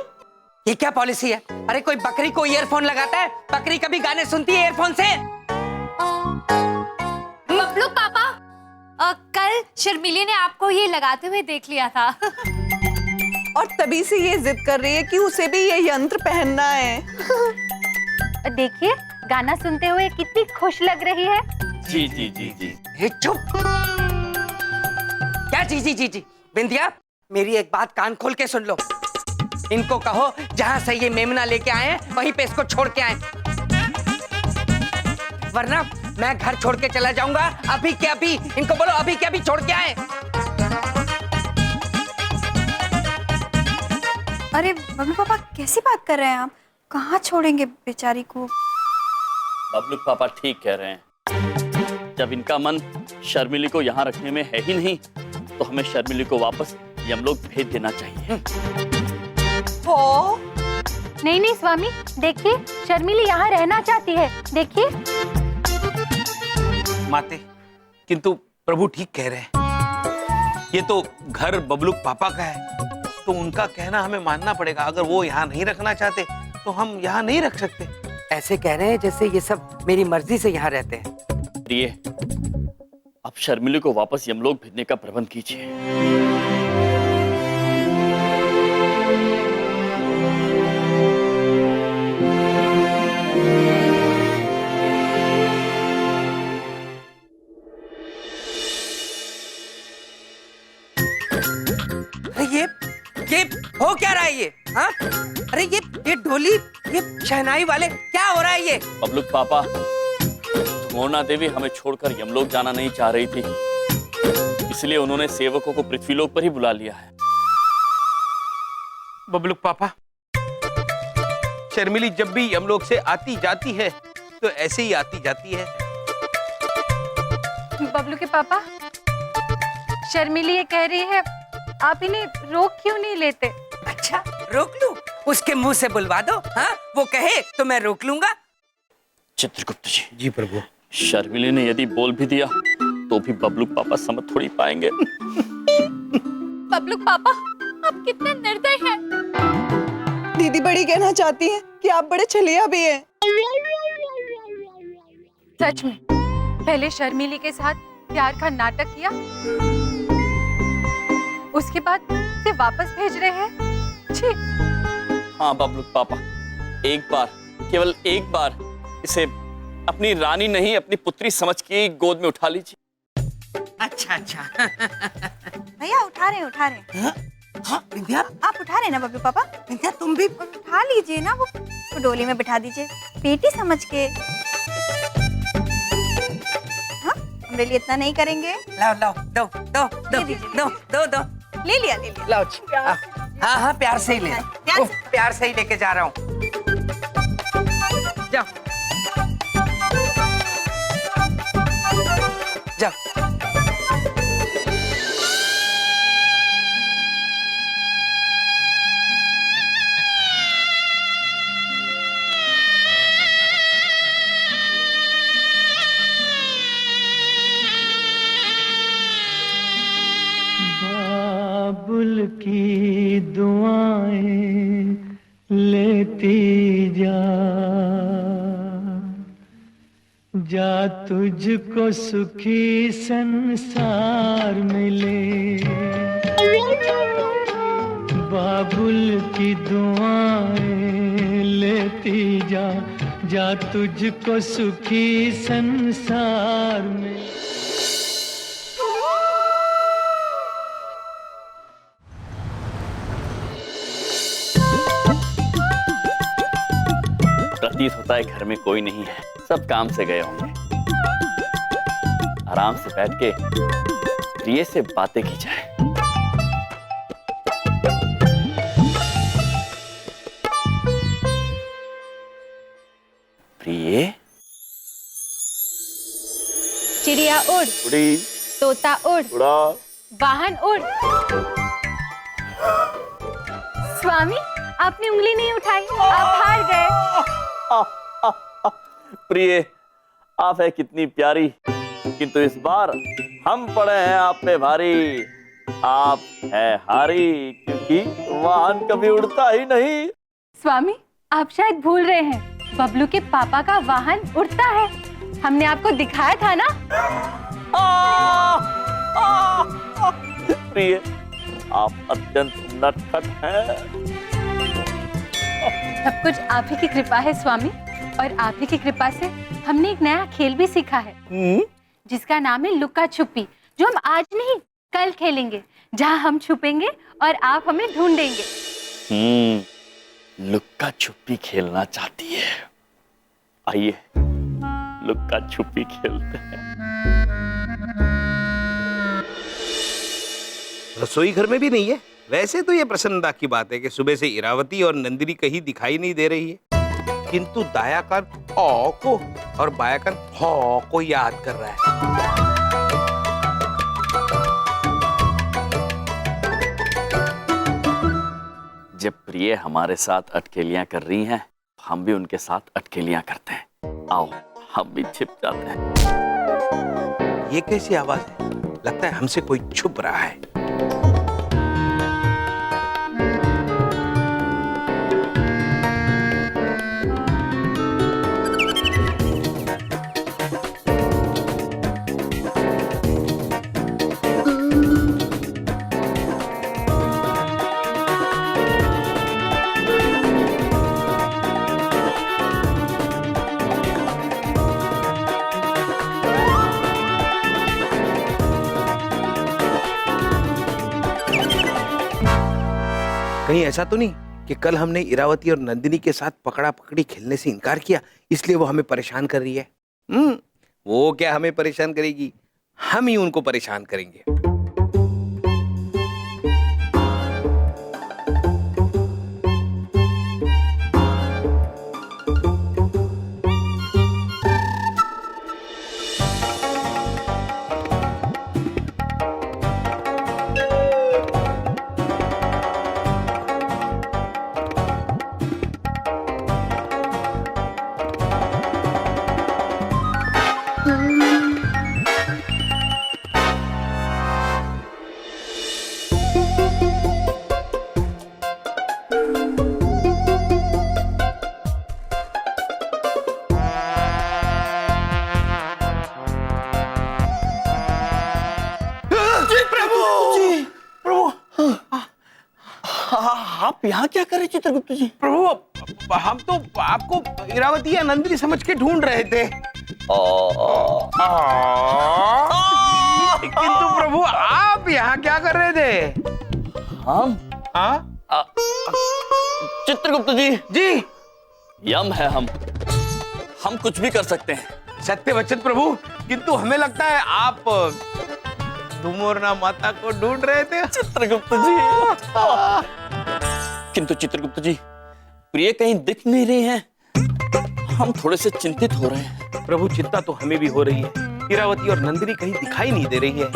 ये क्या पॉलिसी है? अरे कोई बकरी को ईयरफोन लगाता है? बकरी कभी गाने सुनती है ईयरफोन से? बबलू पापा, कल शर्मिली ने आपको ये लगाते हुए देख लिया था। और तभी से ये जिद कर रही है कि उसे भी ये यंत्र पहनना है। देखिए गाना सुनते हुए कितनी खुश लग रही है। जी जी जी जी। ये चुप, क्या जी जी जी जी? बिंदिया, मेरी एक बात कान खोल के सुन लो। इनको कहो जहां से ये मेमना लेके आए हैं वहीं पे इसको छोड़ के आए, वरना मैं घर छोड़ के चला जाऊंगा अभी के अभी। इनको बोलो अभी के अभी छोड़ के आए। अरे बबलू पापा कैसी बात कर रहे हैं आप? कहाँ छोड़ेंगे बेचारी को? बबलू पापा ठीक कह रहे हैं। जब इनका मन शर्मिली को यहाँ रखने में है ही नहीं, तो हमें शर्मिली को वापस यमलोक भेज देना चाहिए। नहीं नहीं स्वामी, देखिए शर्मिली यहाँ रहना चाहती है। देखिए माते, किंतु प्रभु ठीक कह रहे हैं। ये तो घर बबलूक पापा का है, तो उनका कहना हमें मानना पड़ेगा। अगर वो यहाँ नहीं रखना चाहते तो हम यहाँ नहीं रख सकते। ऐसे कह रहे हैं जैसे ये सब मेरी मर्जी से यहाँ रहते हैं। प्रिय, अब शर्मिली को वापस यमलोक भेजने का प्रबंध कीजिए। अरे ये हो क्या रहा है ये? हाँ? अरे ये ढोली, ये शहनाई वाले, क्या हो रहा है ये? बबलूक पापा, मोना देवी हमें छोड़कर यमलोक जाना नहीं चाह रही थी, इसलिए उन्होंने सेवकों को पृथ्वीलोक पर ही बुला लिया है। बबलूक पापा, शर्मिली जब भी यमलोक से आती जाती है तो ऐसे ही आती जाती है। बबलू के पापा, शर्मिली ये कह रही है आप इन्हें रोक क्यों नहीं लेते? अच्छा, रोक लूं? उसके मुंह से बुलवा दो। हाँ, वो कहे तो मैं रोक लूंगा। चित्रगुप्त जी। जी प्रभु। शर्मिली ने यदि बोल भी दिया तो भी बबलूक पापा समझ थोड़ी पाएंगे। बबलू पापा, आप कितने निर्दयी हैं। दीदी बड़ी कहना चाहती है कि आप बड़े छलिया भी हैं। सच में पहले शर्मिली के साथ प्यार का नाटक किया, उसके बाद उसे वापस भेज रहे हैं। छी। हाँ बबलूक पापा, एक बार, केवल एक बार इसे अपनी रानी नहीं अपनी पुत्री समझ के गोद में उठा लीजिए। अच्छा अच्छा। भैया उठा रहे हैं। हाँ? हाँ, बिंदिया, आप उठा रहे हैं ना बबलू पापा? बिंदिया तुम भी उठा लीजिए ना, वो डोली में बिठा दीजिए, बेटी समझ के। हाँ, मेरे लिए इतना नहीं करेंगे। लाओ लाओ, दो दो दो दो दो दो। ले लिया लाओ। हाँ हाँ, प्यार से ही ले। प्यार से ही लेके जा रहा हूँ। जाओ जाओ। बाबुल की दुआएं लेती जा तुझको सुखी संसार मिले। बाबुल की दुआएं लेती जा तुझको सुखी संसार में। प्रतीत होता है घर में कोई नहीं है, सब काम से गए होंगे। आराम से बैठ के प्रिय से बातें की जाए। प्रिय, चिड़िया उड़, उड़ी, तोता उड़, उड़ा, वाहन उड़। स्वामी, आपने उंगली नहीं उठाई, आप हार गए। प्रिय, आप है कितनी प्यारी, किंतु इस बार हम पड़े हैं आप पे भारी। आप है हारी, क्योंकि वाहन कभी उड़ता ही नहीं। स्वामी, आप शायद भूल रहे हैं, बबलू के पापा का वाहन उड़ता है। हमने आपको दिखाया था ना। प्रिय, आप अत्यंत नटखट हैं। सब कुछ आप ही की कृपा है स्वामी, और आप ही की कृपा से हमने एक नया खेल भी सीखा है, जिसका नाम है लुका छुपी, जो हम आज नहीं कल खेलेंगे, जहां हम छुपेंगे और आप हमें ढूंढेंगे। लुक्का छुपी खेलना चाहती है? आइए लुक्का छुपी खेलते हैं। रसोई घर में भी नहीं है। वैसे तो ये प्रसन्नता की बात है कि सुबह से इरावती और नंदिनी कहीं दिखाई नहीं दे रही है, किंतु दाया कान ओ को और बाया कान हो को याद कर रहा है। जब प्रिय हमारे साथ अटकेलियां कर रही हैं, हम भी उनके साथ अटकेलियां करते हैं। आओ हम भी छिप जाते हैं। ये कैसी आवाज है? लगता है हमसे कोई छुप रहा है। कहीं ऐसा तो नहीं कि कल हमने इरावती और नंदिनी के साथ पकड़ा पकड़ी खेलने से इनकार किया, इसलिए वो हमें परेशान कर रही है? वो क्या हमें परेशान करेगी, हम ही उनको परेशान करेंगे। आप यहाँ क्या कर रहे चित्रगुप्त जी? प्रभु, हम तो आपको इरावती या नंदिनी समझ के ढूंढ रहे थे। किंतु प्रभु, आप यहाँ क्या कर रहे थे? हम? चित्रगुप्त जी जी, यम है हम कुछ भी कर सकते हैं। सत्य वचन प्रभु, किंतु हमें लगता है आप धुमोरना माता को ढूंढ रहे थे। चित्रगुप्त जी किंतु चित्रगुप्त जी, प्रिय कहीं दिख नहीं रही हैं। हम थोड़े से चिंतित हो रहे हैं। प्रभु, चिंता तो हमें भी हो रही है। इरावती और नंदिनी कहीं दिखाई नहीं दे रही है।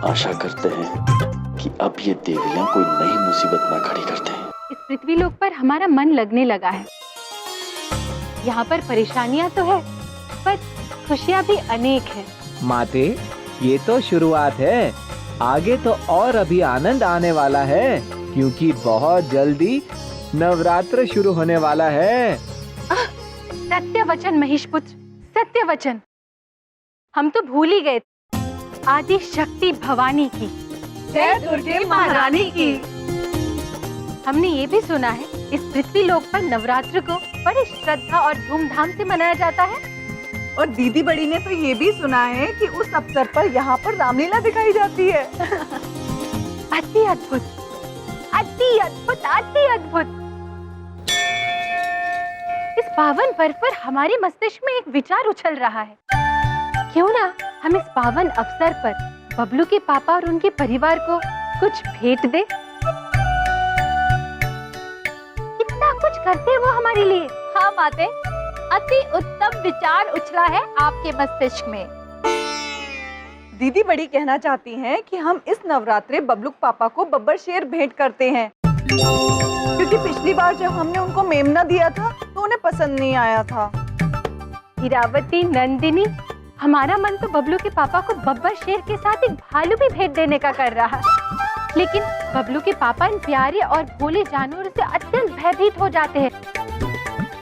आशा करते हैं कि अब ये देवियां कोई नई मुसीबत ना खड़ी करते हैं। इस पृथ्वी लोक पर हमारा मन लगने लगा है। यहाँ पर परेशानियां तो है, पर खुशियाँ भी अनेक हैं। माते, ये तो शुरुआत है, आगे तो और अभी आनंद आने वाला है, क्योंकि बहुत जल्दी नवरात्र शुरू होने वाला है। सत्य वचन महेश पुत्र, सत्य वचन। हम तो भूल ही गए आदि शक्ति भवानी की, जय दुर्गे महारानी की। हमने ये भी सुना है इस पृथ्वी लोक पर नवरात्र को बड़ी श्रद्धा और धूमधाम से मनाया जाता है। और दीदी बड़ी ने तो ये भी सुना है कि उस अवसर पर यहाँ पर रामलीला दिखाई जाती है। अति अद्भुत, अति अद्भुत, अति अद्भुत। इस पावन पर्व पर हमारे मस्तिष्क में एक विचार उछल रहा है। क्यों ना हम इस पावन अवसर पर बबलू के पापा और उनके परिवार को कुछ भेंट दे। कितना कुछ करते वो हमारे लिए। हाँ माते, अति उत्तम विचार उछला है आपके मस्तिष्क में। दीदी बड़ी कहना चाहती हैं कि हम इस नवरात्रे बबलू पापा को बब्बर शेर भेंट करते हैं, क्योंकि पिछली बार जब हमने उनको मेमना दिया था तो उन्हें पसंद नहीं आया था। इरावती, नंदिनी, हमारा मन तो बबलू के पापा को बब्बर शेर के साथ एक भालू भी भेंट देने का कर रहा है, लेकिन बबलू के पापा इन प्यारे और भोले जानवरों से अत्यंत भयभीत हो जाते हैं।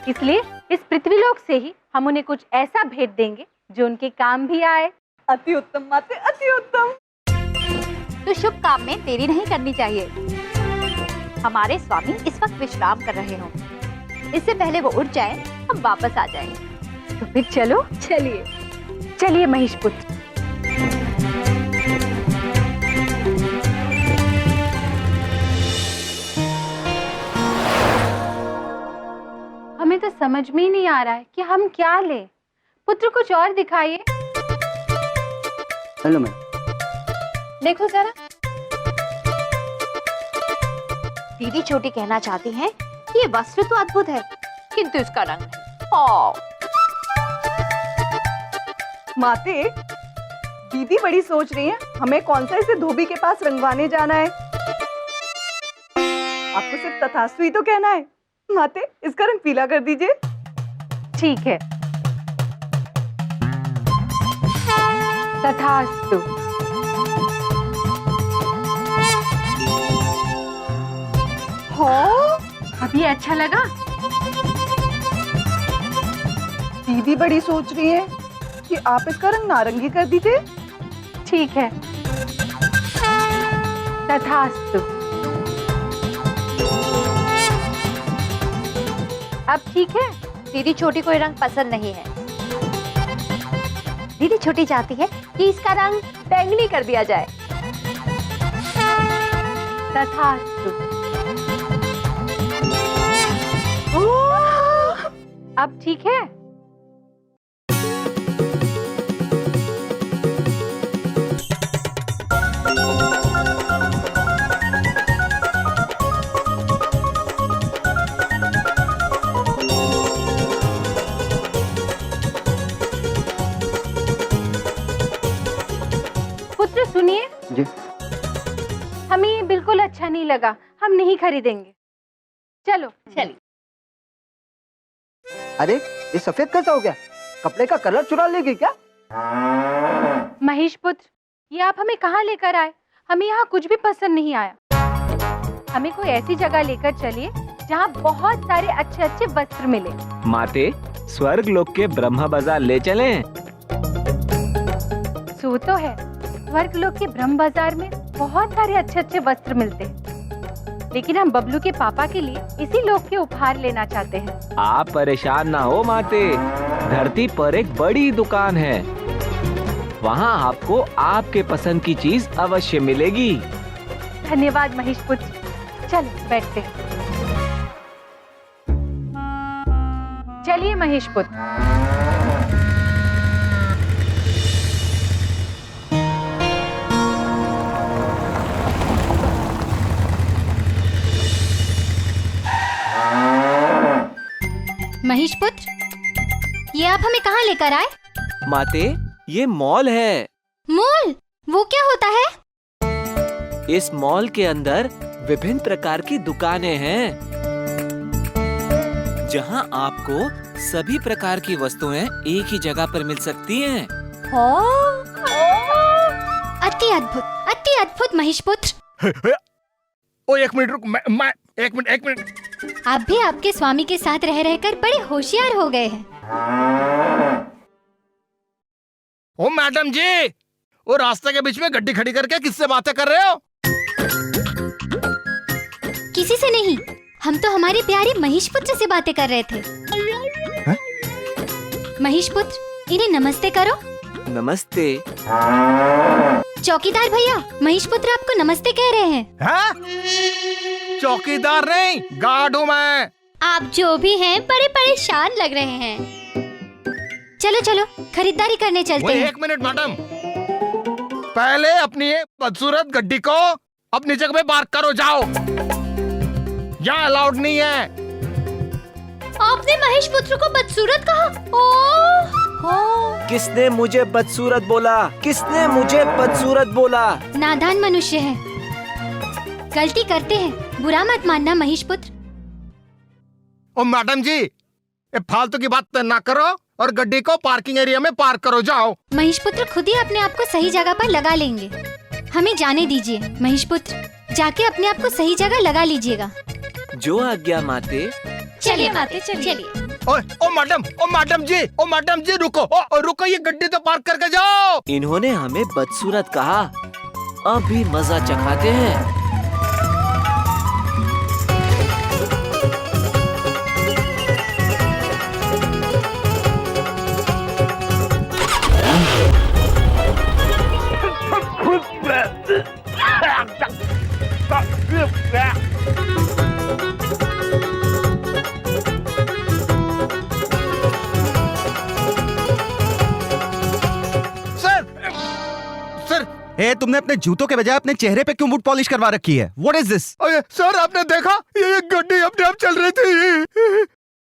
इसलिए इस पृथ्वीलोक से ही हम उन्हें कुछ ऐसा भेंट देंगे जो उनके काम भी आए। अति उत्तम माते, अति उत्तम। तो शुभ काम में देरी नहीं करनी चाहिए। हमारे स्वामी इस वक्त विश्राम कर रहे हों, इससे पहले वो उठ जाएं, हम वापस आ जाएंगे। तो फिर चलो, चलिए चलिए महेश पुत्र। हमें तो समझ में ही नहीं आ रहा है कि हम क्या लें। पुत्र कुछ और दिखाइए। Hello ma'am. देखो जरा। दीदी छोटी कहना चाहती हैं कि ये वस्त्र तो अद्भुत है, किंतु इसका रंग नहीं। माते, दीदी बड़ी सोच रही है, हमें कौन सा इसे धोबी के पास रंगवाने जाना है। आपको सिर्फ तथास्तु ही तो कहना है। माते, इसका रंग पीला कर दीजिए। ठीक है, तथास्तु। हाँ, अभी अच्छा लगा? दीदी बड़ी सोच रही है कि आप इसका रंग नारंगी कर दीजिए। ठीक है, तथास्तु। अब ठीक है? दीदी छोटी को ये रंग पसंद नहीं है। दीदी छोटी चाहती है कि इसका रंग बैंगनी कर दिया जाए। तथास्तु। अब ठीक है? पुत्र सुनिए जी। हमें ये बिल्कुल अच्छा नहीं लगा, हम नहीं खरीदेंगे। चलो चलिए। अरे ये सफेद कैसा हो गया? कपड़े का कलर चुरा लेगी क्या? महेश पुत्र, ये आप हमें कहाँ लेकर आए? हमें यहाँ कुछ भी पसंद नहीं आया। हमें कोई ऐसी जगह लेकर चलिए जहाँ बहुत सारे अच्छे अच्छे वस्त्र मिले। माते, स्वर्ग लोक के ब्रह्मा बाजार ले चलें? सो तो है, स्वर्ग लोक के ब्रह्म बाजार में बहुत सारे अच्छे अच्छे वस्त्र मिलते हैं, लेकिन हम बबलू के पापा के लिए इसी लोक के उपहार लेना चाहते हैं। आप परेशान ना हो माते, धरती पर एक बड़ी दुकान है, वहाँ आपको आपके पसंद की चीज अवश्य मिलेगी। धन्यवाद महेश पुत्र, चलो बैठते हैं। चलिए महेश पुत्र। महेश पुत्र, ये आप हमें कहाँ लेकर आए? माते, ये मॉल है। मॉल? वो क्या होता है? इस मॉल के अंदर विभिन्न प्रकार की दुकानें हैं, जहां आपको सभी प्रकार की वस्तुएं एक ही जगह पर मिल सकती हैं। अति अद्भुत महेश पुत्र। ओ एक मिनट रुक, मैं एक मिनट। आप भी आपके स्वामी के साथ रह रहकर बड़े होशियार हो गए हैं। ओ मैडम जी, वो रास्ते के बीच में गड्डी खड़ी करके किससे बातें कर रहे हो? किसी से नहीं, हम तो हमारे प्यारे महेश पुत्र से बातें कर रहे थे। महेश पुत्र, इन्हें नमस्ते करो। नमस्ते। चौकीदार भैया, महेश पुत्र आपको नमस्ते कह रहे हैं। चौकीदार नहीं, गार्ड हूँ मैं। आप जो भी हैं बड़े परेशान लग रहे हैं। चलो चलो खरीदारी करने चलते हैं। एक मिनट मैडम, पहले अपनी ये बदसूरत गड्डी को अपनी जगह पे पार्क करो, जाओ। यहाँ अलाउड नहीं है। आपने महेश पुत्र को बदसूरत कहा? किसने मुझे बदसूरत बोला? किसने मुझे बदसूरत बोला? नादान मनुष्य है, गलती करते हैं, बुरा मत मानना महेश पुत्र। ओ मैडम जी, ये फालतू की बात ना करो और गड्ढे को पार्किंग एरिया में पार्क करो, जाओ। महेश पुत्र खुद ही अपने आप को सही जगह पर लगा लेंगे। हमें जाने दीजिए महेश पुत्र, जाके अपने आप को सही जगह लगा लीजिएगा। जो आज्ञा माते। चलिए माते चलिए। ओ मैडम जी रुको, रुको, ये गड्ढे तो पार्क करके जाओ। इन्होंने हमें बदसूरत कहा, अब भी मजा चखाते हैं। तुमने अपने जूतों के बजाय अपने चेहरे पे क्यों बूट पॉलिश करवा रखी है? What is this? सर आपने देखा, ये गड्ढी अपने आप चल रही थी।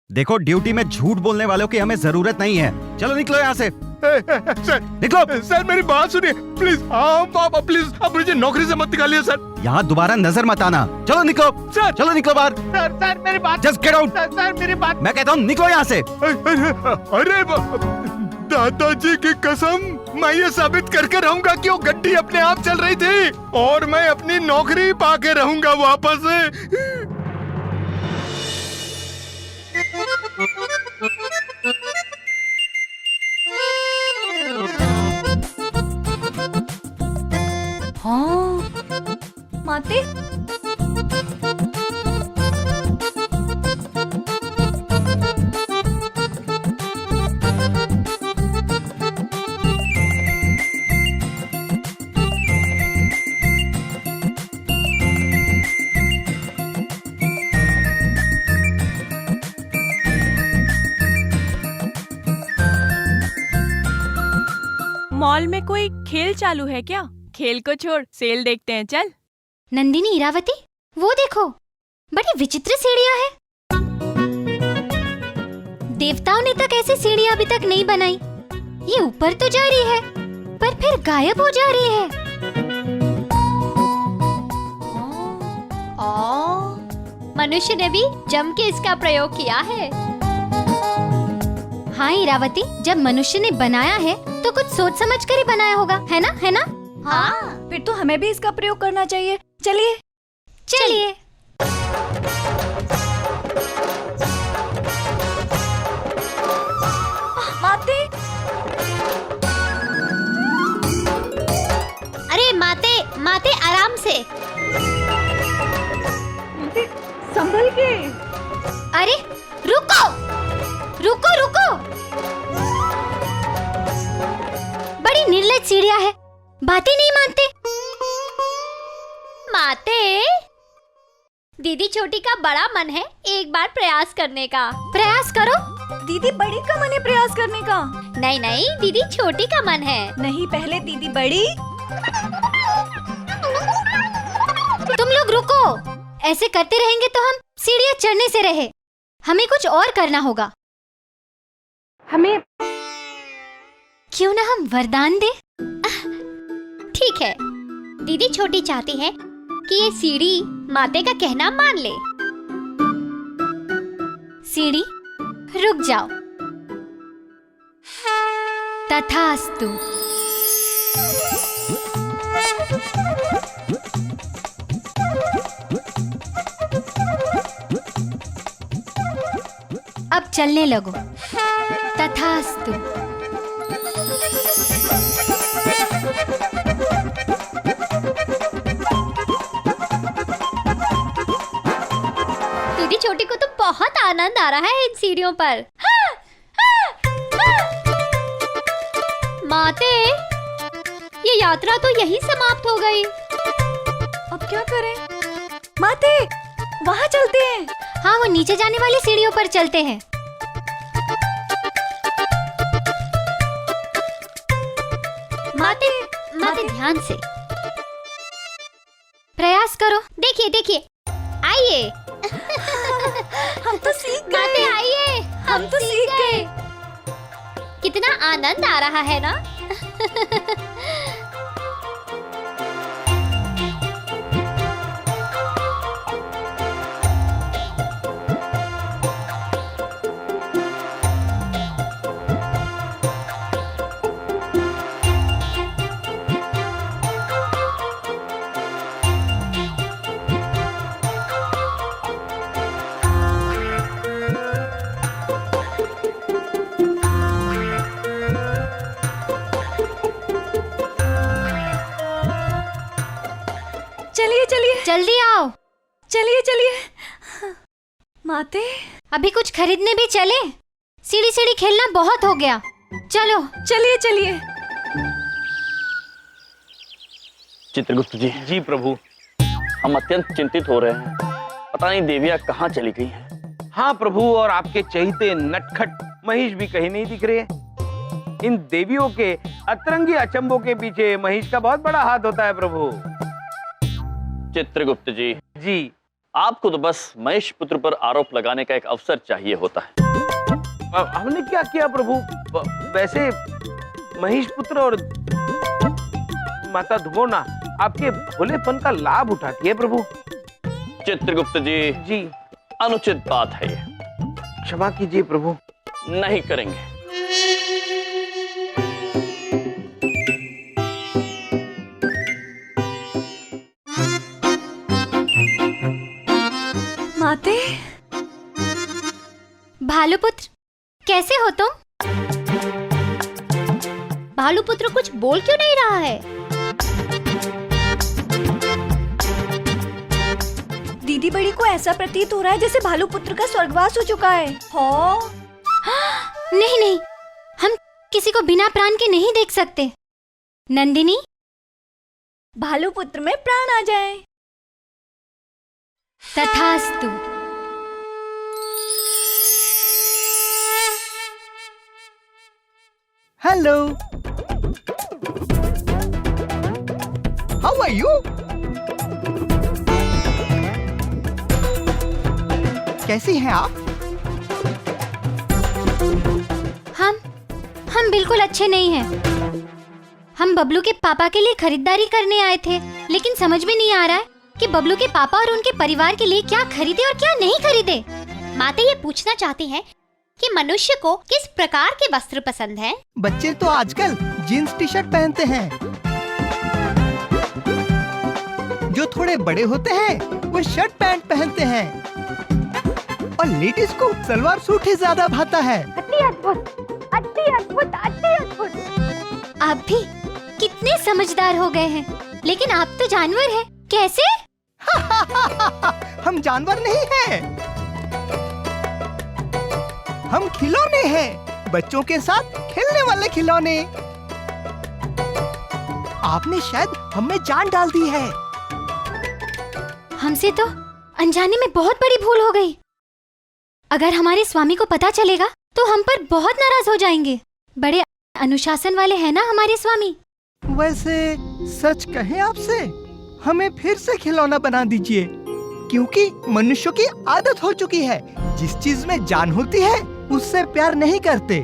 देखो, ड्यूटी में झूठ बोलने वालों की हमें जरूरत नहीं है। चलो निकलो यहाँ से। सर निकलो। सर मेरी बात सुनिए प्लीज। हाँ पापा प्लीज, अब मुझे नौकरी से मत निकालिए सर। यहाँ दोबारा नजर मत आना। चलो निकलो सर, चलो निकलो बाहर। सर मेरी बात। Just get out. सर मेरी बात। मैं कहता हूँ निकलो यहाँ से। अरे दादाजी की कसम, मैं ये साबित करके रहूंगा कि वो गड्ढी अपने आप चल रही थी और मैं अपनी नौकरी पाके रहूंगा वापस। हाँ माते, मॉल में कोई खेल चालू है क्या? खेल को छोड़ सेल देखते हैं, चल। नंदिनी, इरावती, वो देखो, बड़ी विचित्र सीढ़ियां है। देवताओं ने तक ऐसी सीढ़ियां अभी तक नहीं बनाई। ये ऊपर तो जा रही है पर फिर गायब हो जा रही है। मनुष्य ने भी जम के इसका प्रयोग किया है। हाँ इरावती, जब मनुष्य ने बनाया है तो कुछ सोच समझ कर ही बनाया होगा, है ना? है ना? हाँ, फिर तो हमें भी इसका प्रयोग करना चाहिए। चलिए चलिए। माते, अरे माते माते आराम से। संभल के। अरे रुको रुको रुको, बड़ी निर्लज सीढ़ियां है, बातें नहीं मानते। माते, दीदी छोटी का बड़ा मन है एक बार प्रयास करने का। प्रयास करो। दीदी बड़ी का मन है प्रयास करने का। नहीं नहीं, दीदी छोटी का मन है। नहीं, पहले दीदी बड़ी। तुम लोग रुको, ऐसे करते रहेंगे तो हम सीढ़ियां चढ़ने से रहे। हमें कुछ और करना होगा। हमें क्यों ना हम वरदान दे? ठीक है, दीदी छोटी चाहती है कि ये सीढ़ी माते का कहना मान ले। सीढ़ी रुक जाओ। तथास्तु। अब चलने लगो। तथास्तु। दीदी छोटी को तो बहुत आनंद आ रहा है इन सीढ़ियों पर। माते, ये यात्रा तो यहीं समाप्त हो गई। अब क्या करें? माते, वहाँ चलते हैं। हाँ, वो नीचे जाने वाली सीढ़ियों पर चलते हैं। माते, माते ध्यान से प्रयास करो। देखिए देखिए, आइए। हम तो सीख गए। माते आइए, हम तो सीख गए। कितना आनंद आ रहा है ना? चलिए चलिए जल्दी आओ। चलिए चलिए। माते अभी कुछ खरीदने भी चले? सीढ़ी सीढ़ी खेलना बहुत हो गया, चलो। चलिए चलिए। चित्रगुप्त जी। जी प्रभु। हम अत्यंत चिंतित हो रहे हैं, पता नहीं देविया कहाँ चली गई है। हाँ प्रभु, और आपके चहीते नटखट महिष भी कहीं नहीं दिख रहे। इन देवियों के अतरंगी अचंभों के पीछे महिष का बहुत बड़ा हाथ होता है प्रभु। चित्रगुप्त जी। जी। आपको तो बस महेश पुत्र पर आरोप लगाने का एक अवसर चाहिए होता है। हमने क्या किया प्रभु? वैसे महिष पुत्र और माता धुमोना आपके भोलेपन का लाभ उठाती है प्रभु। चित्रगुप्त जी। जी। अनुचित बात है ये। क्षमा कीजिए प्रभु। नहीं करेंगे। माते। भालुपुत्र, कैसे हो तुम? भालुपुत्र कुछ बोल क्यों नहीं रहा है? दीदी बड़ी को ऐसा प्रतीत हो रहा है जैसे भालुपुत्र का स्वर्गवास हो चुका है। हाँ। नहीं नहीं, हम किसी को बिना प्राण के नहीं देख सकते। नंदिनी, भालुपुत्र में प्राण आ जाए। तथास्तु। Hello, how are you? कैसी हैं आप? हम बिल्कुल अच्छे नहीं हैं। हम बबलू के पापा के लिए खरीदारी करने आए थे, लेकिन समझ में नहीं आ रहा है कि बबलू के पापा और उनके परिवार के लिए क्या खरीदे और क्या नहीं खरीदे। माते ये पूछना चाहती हैं कि मनुष्य को किस प्रकार के वस्त्र पसंद हैं? बच्चे तो आजकल जीन्स टी शर्ट पहनते हैं। जो थोड़े बड़े होते हैं वो शर्ट पैंट पहनते हैं, और लेडीज को सलवार सूट ही ज्यादा भाता है। अति अद्भुत, अति अद्भुत, अति अद्भुत। आप भी कितने समझदार हो गए हैं, लेकिन आप तो जानवर हैं। कैसे? हम जानवर नहीं हैं, हम खिलौने हैं, बच्चों के साथ खेलने वाले खिलौने। आपने शायद हमें जान डाल दी है। हमसे तो अनजाने में बहुत बड़ी भूल हो गई। अगर हमारे स्वामी को पता चलेगा तो हम पर बहुत नाराज हो जाएंगे। बड़े अनुशासन वाले हैं ना हमारे स्वामी। वैसे सच कहें आपसे, हमें फिर से खिलौना बना दीजिए, क्योंकि मनुष्यों की आदत हो चुकी है, जिस चीज में जान होती है उससे प्यार नहीं करते,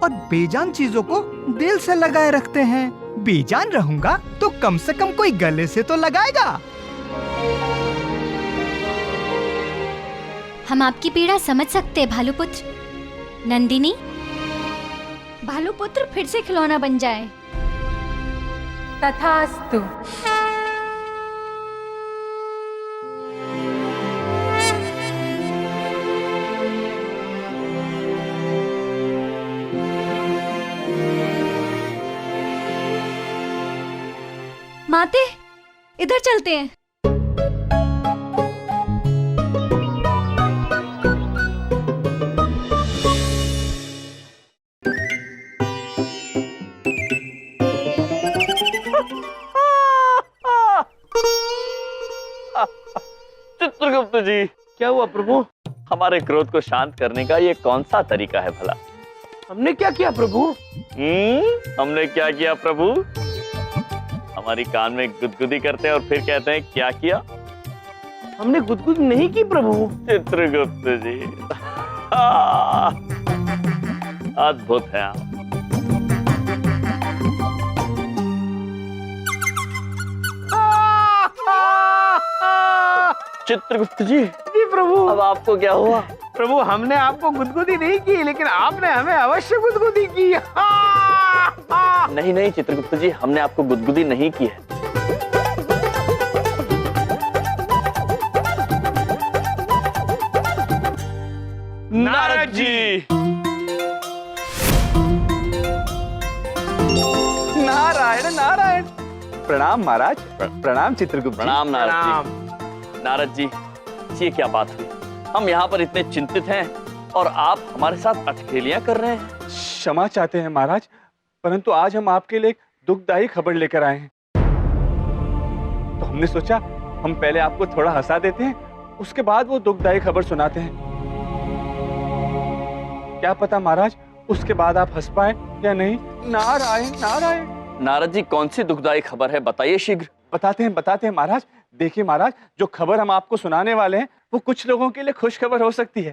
और बेजान चीजों को दिल से लगाए रखते हैं। बेजान रहूंगा तो कम से कम कोई गले से तो लगाएगा। हम आपकी पीड़ा समझ सकते हैं भालुपुत्र। नंदिनी, भालुपुत्र फिर से खिलौना बन जाए। तथास्तु। माते, इधर चलते हैं। चित्रगुप्त जी। क्या हुआ प्रभु? हमारे क्रोध को शांत करने का ये कौन सा तरीका है भला? हमने क्या किया प्रभु? हमने क्या किया प्रभु? हमारी कान में गुदगुदी करते हैं और फिर कहते हैं क्या किया? हमने गुदगुदी नहीं की प्रभु। चित्रगुप्त जी, अद्भुत है आप। चित्रगुप्त जी। जी प्रभु। अब आपको क्या हुआ? प्रभु, हमने आपको गुदगुदी नहीं की, लेकिन आपने हमें अवश्य गुदगुदी की। नहीं नहीं चित्रगुप्त जी, हमने आपको गुदगुदी नहीं की है। नारद जी। नारायण नारायण। प्रणाम महाराज, प्रणाम चित्रगुप्त। प्रणाम नारद जी। नारद जी, ये क्या बात हुई? हम यहाँ पर इतने चिंतित हैं और आप हमारे साथ अटखेलियां कर रहे हैं। क्षमा चाहते हैं महाराज, परंतु आज हम आपके लिए एक दुखदायी खबर लेकर आए हैं। तो हमने सोचा हम पहले आपको थोड़ा हंसा देते हैं, उसके बाद वो दुखदायी खबर सुनाते हैं। क्या पता महाराज उसके बाद आप हंस पाए या नहीं। नारायण नारायण। नारद जी, कौन सी दुखदायी खबर है, बताइए शीघ्र। बताते हैं महाराज। देखिए महाराज, जो खबर हम आपको सुनाने वाले हैं वो कुछ लोगों के लिए खुश खबर हो सकती है,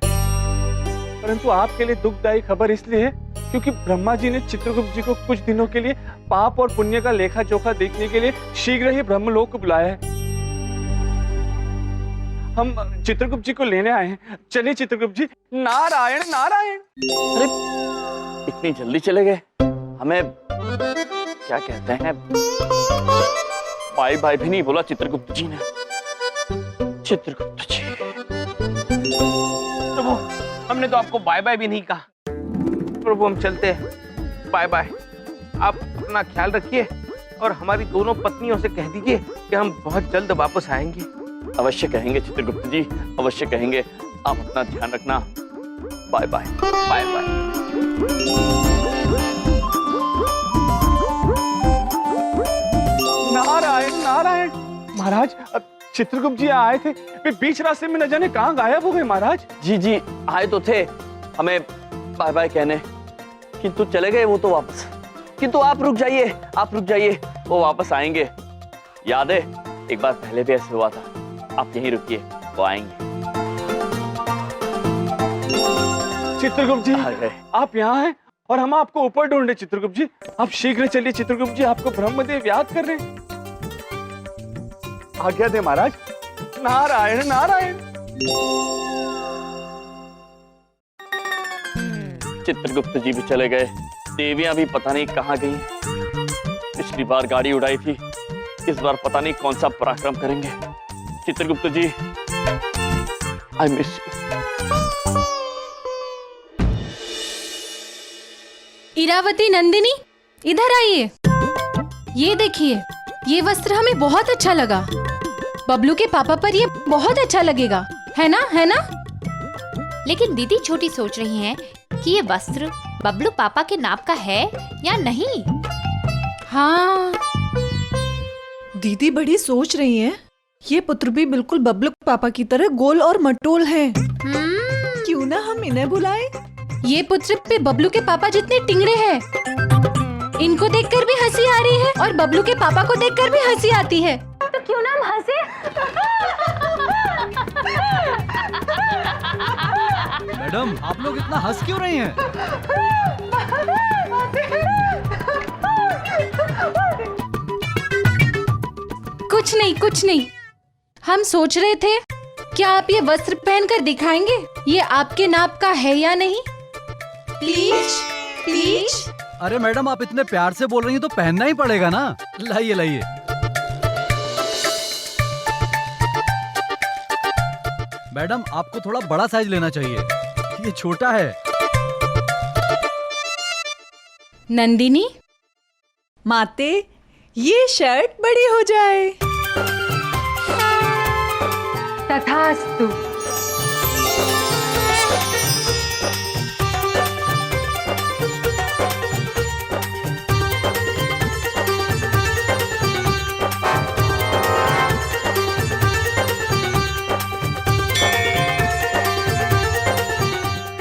परंतु आपके लिए दुखदायी खबर इसलिए है क्योंकि ब्रह्मा जी ने चित्रगुप्त जी को कुछ दिनों के लिए पाप और पुण्य का लेखा जोखा देखने के लिए शीघ्र ही ब्रह्मलोक को बुलाया है। हम चित्रगुप्त जी को लेने आए हैं। चलिए चित्रगुप्त जी। नारायण नारायण। अरे इतनी जल्दी चले गए? हमें क्या कहते हैं, बाय बाय भी नहीं बोला चित्रगुप्त जी ने। चित्रगुप्त जी, प्रभु हमने तो आपको बाय बाय भी नहीं कहा। प्रभु हम चलते हैं, बाय बाय। आप अपना ख्याल रखिए और हमारी दोनों पत्नियों से कह दीजिए कि हम बहुत जल्द वापस आएंगे। अवश्य कहेंगे चित्रगुप्त जी, अवश्य कहेंगे। आप अपना ध्यान रखना। Bye bye. Bye bye. Narayan Narayan. महाराज चित्रगुप्त जी आए थे, वे बीच रास्ते में न जाने कहाँ गायब हो गए महाराज। जी जी, आए तो थे हमें बाय बाय कहने, किंतु चले गए वो तो वापस। किंतु आप रुक जाइए, आप रुक जाइए, वो वापस आएंगे। याद है एक बार पहले भी ऐसे हुआ था। आप यहीं रुकिए, वो आएंगे। चित्रगुप्त जी आप यहाँ हैं और हम आपको ऊपर ढूंढे। चित्रगुप्त जी आप शीघ्र चलिए। चित्रगुप्त जी आपको ब्रह्मदेव याद कर रहे हैं। आज्ञा दे महाराज। नारायण नारायण। चित्रगुप्त जी भी चले गए, देवियां भी पता नहीं कहाँ गई। पिछली बार गाड़ी उड़ाई थी, इस बार पता नहीं कौन सा पराक्रम करेंगे। Chitragupta ji, I miss you. Iravati, Nandini, इधर आइए। ये देखिए, ये वस्त्र हमें बहुत अच्छा लगा। बबलू के पापा पर ये बहुत अच्छा लगेगा, है ना, है ना? लेकिन दीदी छोटी सोच रही हैं कि ये वस्त्र बबलू पापा के नाप का है या नहीं। हाँ, दीदी बड़ी सोच रही हैं। ये पुत्र भी बिल्कुल बबलू पापा की तरह गोल और मटोल हैं। क्यों ना हम इन्हें बुलाएं? ये पुत्र पे बबलू के पापा जितने टिंगरे हैं। इनको देखकर भी हंसी आ रही है और बबलू के पापा को देखकर भी हंसी आती है। तो क्यों ना हम हंसे? मैडम आप लोग इतना हंस क्यों रही हैं? कुछ नहीं, कुछ नहीं। हम सोच रहे थे क्या आप ये वस्त्र पहनकर दिखाएंगे ये आपके नाप का है या नहीं। Please please. अरे मैडम आप इतने प्यार से बोल रही हैं तो पहनना ही पड़ेगा ना। लाइए लाइए। मैडम आपको थोड़ा बड़ा साइज लेना चाहिए, ये छोटा है। नंदिनी, माते ये शर्ट बड़ी हो जाए। तथास्तु।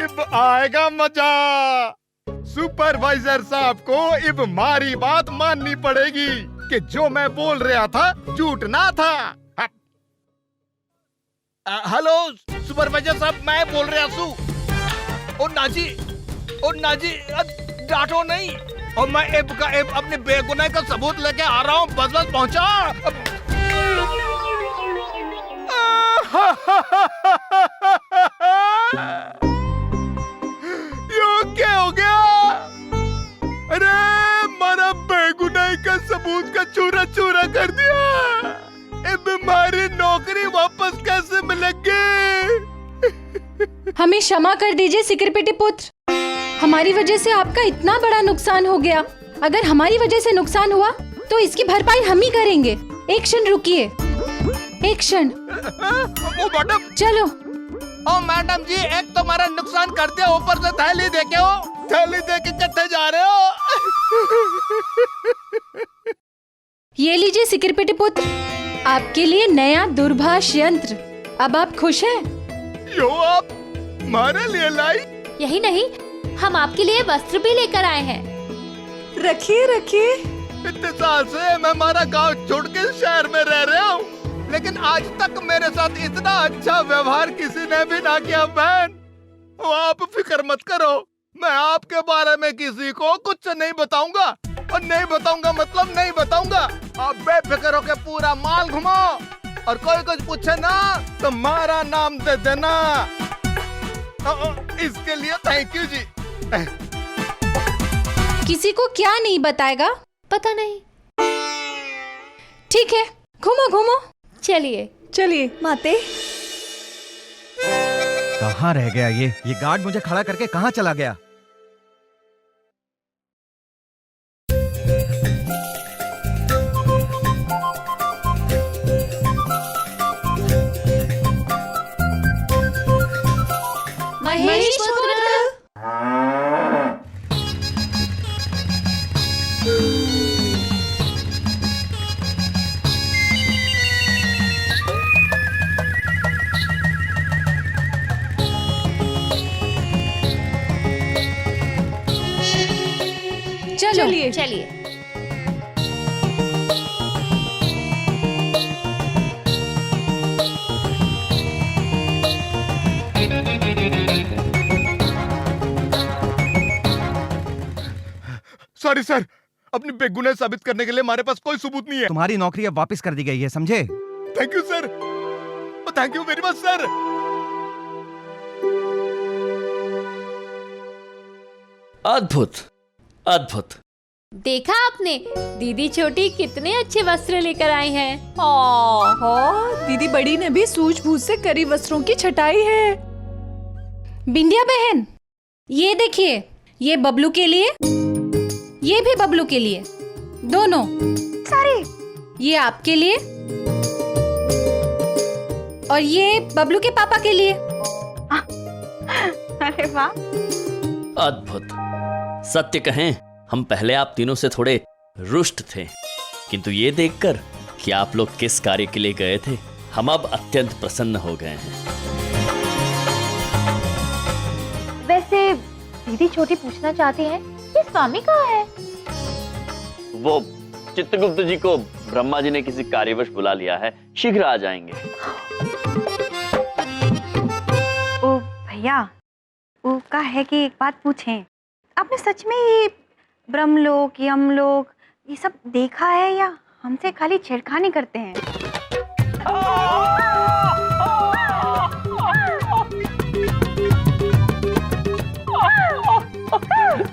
इब आएगा मजा। सुपरवाइजर साहब को इब मारी बात माननी पड़ेगी कि जो मैं बोल रहा था झूठ ना था। हेलो सुपरवाइजर साहब, मैं बोल रहा हूँ। ओ नाजी डांटो नहीं। और मैं एब अपने बेगुनाही का सबूत लेके आ रहा हूँ। बस पहुंचा। यो क्या हो गया? अरे मारा बेगुनाही का सबूत का चूरा चूरा कर दिया। अब हमारी नौकरी वापस कैसे मिलेगी? हमें क्षमा कर दीजिए सिकरपिटी पुत्र। हमारी वजह से आपका इतना बड़ा नुकसान हो गया। अगर हमारी वजह से नुकसान हुआ तो इसकी भरपाई हम ही करेंगे। एक क्षण रुकिए, एक क्षण। ओ मैडम, चलो। ओ मैडम जी, एक तो हमारा नुकसान कर दिया, ऊपर से थैली देके हो, थैली देके कट्टे जा रहे हो। ये लीजिए सिकरपेटे पुत्र, आपके लिए नया दूरभाष यंत्र। अब आप खुश हैं? यो आप हमारे लिए लाई? यही नहीं, हम आपके लिए वस्त्र भी लेकर आए हैं। रखिए रखिए। इतने साल से मैं हमारा गांव छोड़ के शहर में रह रहा हूँ, लेकिन आज तक मेरे साथ इतना अच्छा व्यवहार किसी ने भी ना किया बहन। वो आप फिक्र मत करो, मैं आपके बारे में किसी को कुछ नहीं बताऊंगा, और नहीं बताऊंगा मतलब नहीं बताऊंगा। आप बेफिक्र होके पूरा माल घुमाओ, और कोई कुछ पूछे ना तो हमारा नाम दे देना। इसके लिए थैंक यू जी। किसी को क्या नहीं बताएगा? पता नहीं। ठीक है, घूमो घूमो। चलिए चलिए। माते, कहाँ रह गया ये गार्ड मुझे खड़ा करके कहाँ चला गया? महेश पुत्र। चलिए चलिए। सॉरी सर, अपनी बेगुनाह साबित करने के लिए हमारे पास कोई सबूत नहीं है। तुम्हारी नौकरी अब वापस कर दी गई है, समझे? Thank you sir, thank you very much sir. अद्भुत अद्भुत। देखा आपने, दीदी छोटी कितने अच्छे वस्त्र लेकर आई हैं। दीदी बड़ी ने भी सूझबूझ से करी वस्त्रों की छटाई है। बिंदिया बहन, ये देखिए, ये बबलू के लिए, ये भी बबलू के लिए, दोनों सारे। ये आपके लिए और ये बबलू के पापा के लिए। अरे वाह, अद्भुत। सत्य कहें, हम पहले आप तीनों से थोड़े रुष्ट थे, किंतु ये देखकर कि आप लोग किस कार्य के लिए गए थे, हम अब अत्यंत प्रसन्न हो गए हैं। वैसे दीदी छोटी पूछना चाहती है कि स्वामी कहाँ है? वो चित्रगुप्त जी को ब्रह्मा जी ने किसी कार्यवश बुला लिया है, शीघ्र आ जाएंगे। ओ भैया, वो का है कि एक बात पूछें, आपने सच में ये ब्रह्मलोक, यमलोक ये सब देखा है या हमसे खाली छेड़खानी करते हैं?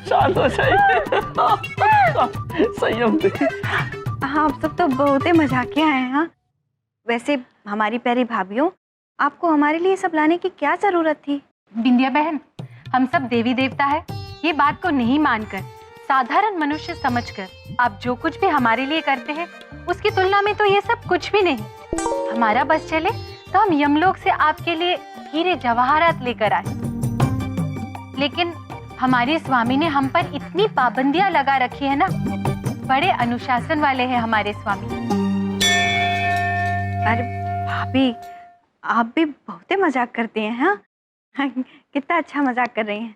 शांत हो जाइए। संयम से। हाँ, आप सब तो बहुते मजाकिया हैं। हाँ, वैसे हमारी प्यारी भाभीयों, आपको हमारे लिए सब लाने की क्या जरूरत थी? बिंदिया बहन, हम सब देवी देवता है, ये बात को नहीं मानकर, साधारण मनुष्य समझकर आप जो कुछ भी हमारे लिए करते हैं, उसकी तुलना में तो ये सब कुछ भी नहीं। हमारा बस चले तो हम यमलोक से आपके लिए हीरे जवाहरात लेकर आए, लेकिन हमारे स्वामी ने हम पर इतनी पाबंदियां लगा रखी है ना, बड़े अनुशासन वाले हैं हमारे स्वामी। अरे भाभी, आप भी बहुते मजाक करती हैं। हाँ, कितना अच्छा मजाक कर रही हैं।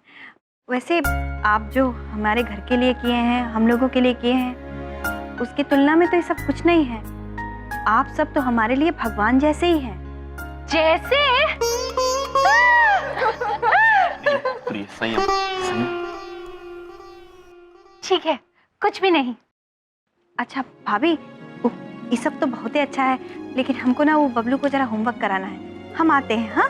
वैसे आप जो हमारे घर के लिए किए हैं, हम लोगों के लिए किए हैं, उसकी तुलना में तो ये सब कुछ नहीं है। आप सब तो हमारे लिए भगवान जैसे ही हैं। जैसे? संयम। ठीक है, कुछ भी नहीं। अच्छा भाभी, ये सब तो बहुत ही अच्छा है, लेकिन हमको ना वो बबलू को जरा होमवर्क कराना है। हम आते हैं। हाँ,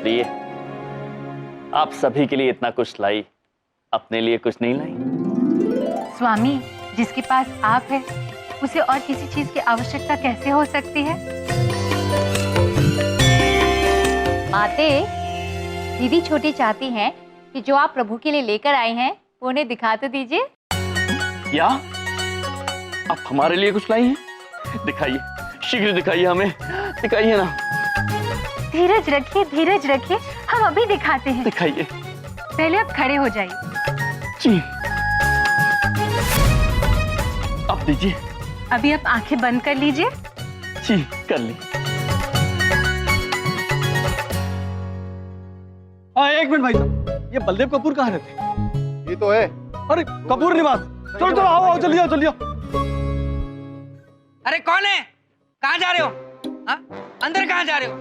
प्रिय, आप सभी के लिए इतना कुछ लाई, अपने लिए कुछ नहीं लाई? स्वामी, जिसके पास आप है, उसे और किसी चीज की आवश्यकता कैसे हो सकती है? माते, दीदी छोटी चाहती हैं कि जो आप प्रभु के लिए लेकर आए हैं वो उन्हें दिखा तो दीजिए। क्या आप हमारे लिए कुछ लाई हैं? दिखाइए, शीघ्र दिखाइए, हमें दिखाइए ना। धीरज रखिए, हम अभी दिखाते हैं। दिखाइए। पहले आप खड़े हो जाइए। जी। अब दीजिए। अभी आप आंखें बंद कर लीजिए। जी, कर ली। एक मिनट भाई साहब, ये बलदेव कपूर कहाँ रहते हैं? ये तो है। अरे कपूर निवास। चलो चलो, आओ जल्दी आओ, जल्दी आओ। अरे कौन है? कहाँ जा रहे हो? हाँ? अंदर कहाँ जा रहे हो?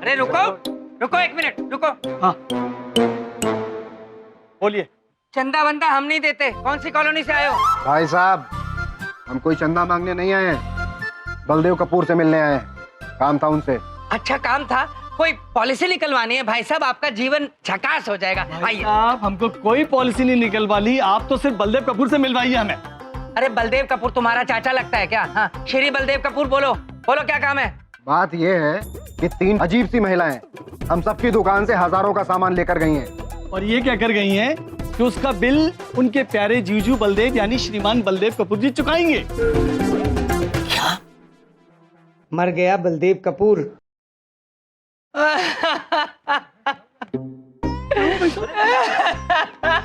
अरे रुको 1 मिनट रुको। हाँ बोलिए। चंदा वंदा हम नहीं देते। कौन सी कॉलोनी से आए हो? भाई साहब, हम कोई चंदा मांगने नहीं आए हैं, बलदेव कपूर से मिलने आए हैं। काम था उनसे। अच्छा काम था? कोई पॉलिसी निकलवानी है भाई साहब, आपका जीवन झकास हो जाएगा। आइए। आप हमको कोई पॉलिसी नहीं निकलवानी, आप तो सिर्फ बलदेव कपूर से मिलवाइए हमें। अरे बलदेव कपूर तुम्हारा चाचा लगता है क्या? हाँ, श्री बलदेव कपूर बोलो क्या काम है? बात ये है कि 3 अजीब सी महिलाएं हम सबकी दुकान से हजारों का सामान लेकर गई हैं। और ये क्या कर गई हैं कि उसका बिल उनके प्यारे जीजू बलदेव यानी श्रीमान बलदेव कपूर जी चुकाएंगे। क्या? मर गया बलदेव कपूर।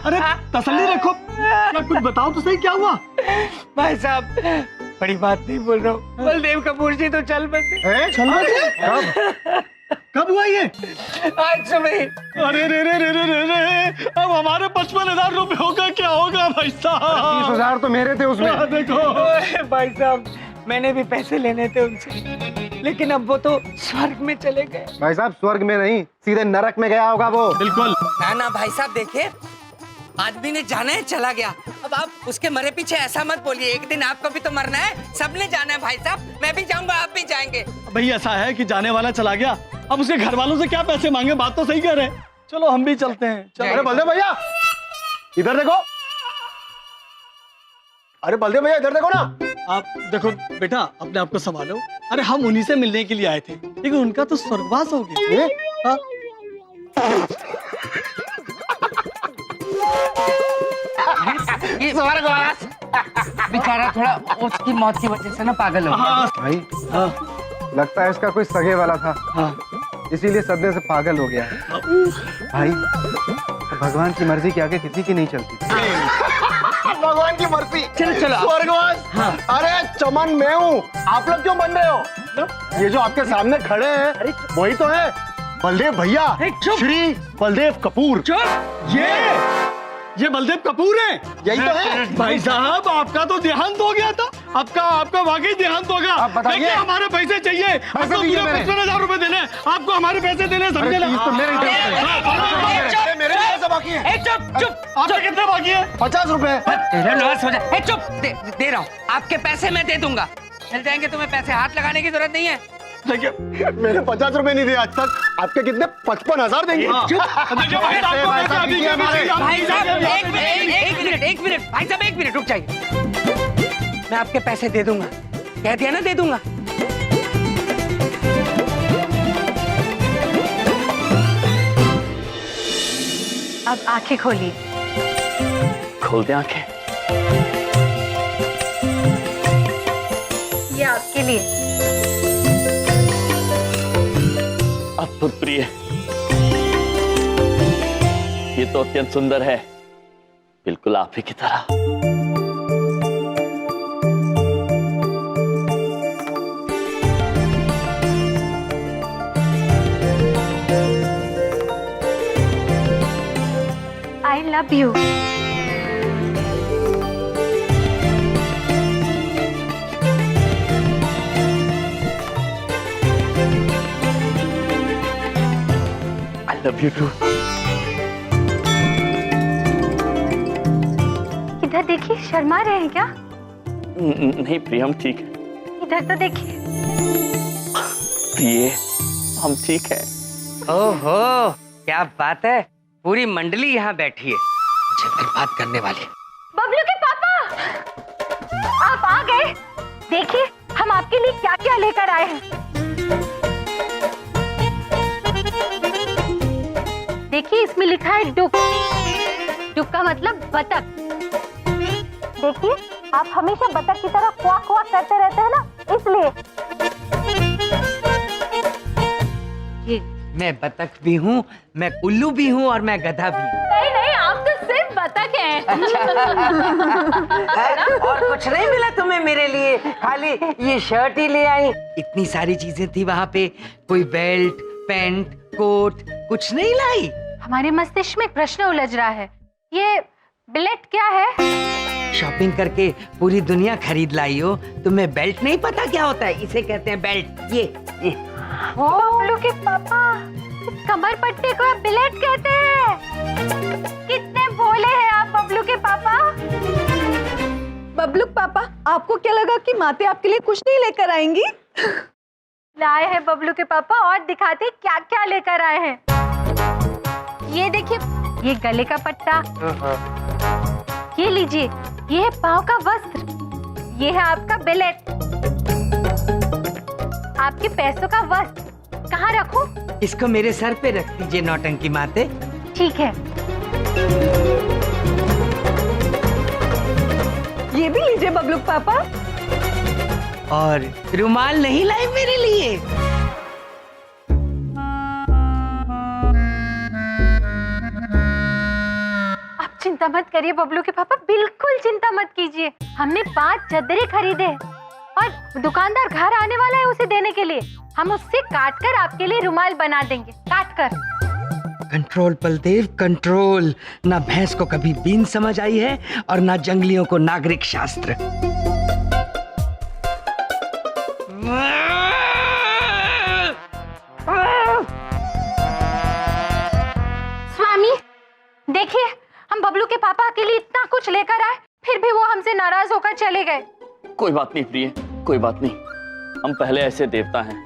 अरे तसल्ली रखो, क्या कुछ बताओ तो सही, क्या हुआ? भाई साहब बड़ी बात नहीं बोल रहा हूँ, बलदेव कपूर जी तो चल बसे। चल बसे? कब हुआ ये? आज सुबह। अरे रे, अब हमारे 55,000 रुपए होगा, क्या होगा भाई साहब? 30,000 तो मेरे थे उसमें। देखो भाई साहब, मैंने भी पैसे लेने थे उनसे, लेकिन अब वो तो स्वर्ग में चले गए। भाई साहब स्वर्ग में नहीं, सीधे नरक में गया होगा वो। बिल्कुल। ना भाई साहब देखिए, आदमी ने जाना है चला गया, अब आप उसके मरे पीछे ऐसा मत बोलिए। एक दिन आपको भी तो मरना है, सबने जाना है भाई साहब। मैं भी जाऊंगा, आप भी जाएंगे। भाई ऐसा है कि जाने वाला चला गया, अब उसके घर वालों से क्या पैसे मांगे? बात तो सही कह रहे हैं। चलो हम भी चलते हैं। चलो। अरे बलदेव भैया इधर देखो। अरे बलदेव भैया इधर देखो ना। आप देखो बेटा, अपने आप को संभालो। अरे हम उन्हीं से मिलने के लिए आए थे, लेकिन उनका तो स्वर्गवास हो गया। हाँ? ये स्वर्गवास बेचारा थोड़ा उसकी मौत की वजह से ना पागल हो गया। भाई लगता है इसका कोई सगे वाला था, इसीलिए सदमे से पागल हो गया है। भाई भगवान की मर्जी के आगे किसी की नहीं चलती। भगवान की मर्जी। चलो स्वर्गवास। अरे चमन मैं हूँ, आप लोग क्यों बन रहे हो? ये जो आपके सामने खड़े हैं वही तो है बलदेव भैया, श्री बलदेव कपूर। ये बलदेव कपूर है? यही तो है भाई साहब, आपका तो देहांत हो गया था। आपका वाकई देहांत हो गया। देखिए हमारे पैसे चाहिए, आपको पूरे 55,000 रुपए देने, आपको हमारे पैसे देने, समझे ना? मेरे पैसे बाकी हैं। चुप। आपके कितने बाकी है? 50 रुपए। लॉस हो जाए। चुप, दे रहा हूँ। आपके पैसे मैं दे दूंगा, मिल जाएंगे। तुम्हें पैसे हाथ लगाने की जरूरत नहीं है। देखिए मैंने 50 रुपए नहीं दिए आज तक, आपके कितने 55,000 देंगे। एक मिनट भाई साहब, 1 मिनट रुक जाइए। मैं आपके पैसे दे दूंगा, कह दिया ना दे दूंगा। अब आंखें खोलिए। खोल दे आंखें। ये आपके लिए। अद्भुत प्रिय, ये तो अत्यंत सुंदर है, बिल्कुल आप ही की तरह। I love you. I love you too. इधर देखिए, शर्मा रहे हैं क्या? नहीं प्रिय, हम ठीक है। इधर तो देखिए। प्रिय, हम ठीक है। ओहो, क्या बात है, पूरी मंडली यहाँ बैठी है मुझे बर्बाद करने वाली। बबलू के पापा, आप आ गए। देखिए हम आपके लिए क्या क्या लेकर आए हैं। देखिए इसमें लिखा है डुक। डुक का मतलब बतख। देखिए आप हमेशा बतख की तरह क्वाक क्वाक करते रहते हैं ना, इसलिए। मैं बतख भी हूँ, मैं उल्लू भी हूँ और मैं गधा भी हूँ। नहीं नहीं, आप तो सिर्फ बतख हैं। और कुछ नहीं मिला तुम्हें मेरे लिए? खाली ये शर्ट ही ले आई? इतनी सारी चीजें थी वहाँ पे, कोई बेल्ट, पैंट, कोट, कुछ नहीं लाई? हमारे मस्तिष्क में एक प्रश्न उलझ रहा है, ये बिलेट क्या है? शॉपिंग करके पूरी दुनिया खरीद लाई हो, तुम्हें बेल्ट नहीं पता क्या होता है? इसे कहते हैं बेल्ट। ये बबलू के पापा, इस कमर पट्टे को आप बिलेट कहते हैं। कितने भोले हैं आप बबलू के पापा। बबलू पापा, आपको क्या लगा कि माते आपके लिए कुछ नहीं लेकर आएंगी? लाए हैं बबलू के पापा, और दिखाते क्या क्या लेकर आए हैं। ये देखिए, ये गले का पट्टा, ये लीजिए, ये है पाँव का वस्त्र, ये है आपका बिलेट, आपके पैसों का वस्त्र। कहाँ रखूं? इसको मेरे सर पे रख दीजिए नौटंकी माते। ठीक है। ये भी लीजिए बबलू पापा। और रुमाल नहीं लाए मेरे लिए? आप चिंता मत करिए बबलू के पापा, बिल्कुल चिंता मत कीजिए। हमने 5 चद्दरें खरीदे और दुकानदार घर आने वाला है उसे देने के लिए। हम उससे काट कर आपके लिए रुमाल बना देंगे, काट कर। Control Baldev, control. ना भैंस को कभी बीन समझ आई है और ना जंगलियों को नागरिक शास्त्र। स्वामी देखिए, हम बबलू के पापा के लिए इतना कुछ लेकर आए, फिर भी वो हमसे नाराज होकर चले गए। कोई बात नहीं प्रिय, कोई बात नहीं। हम पहले ऐसे देवता हैं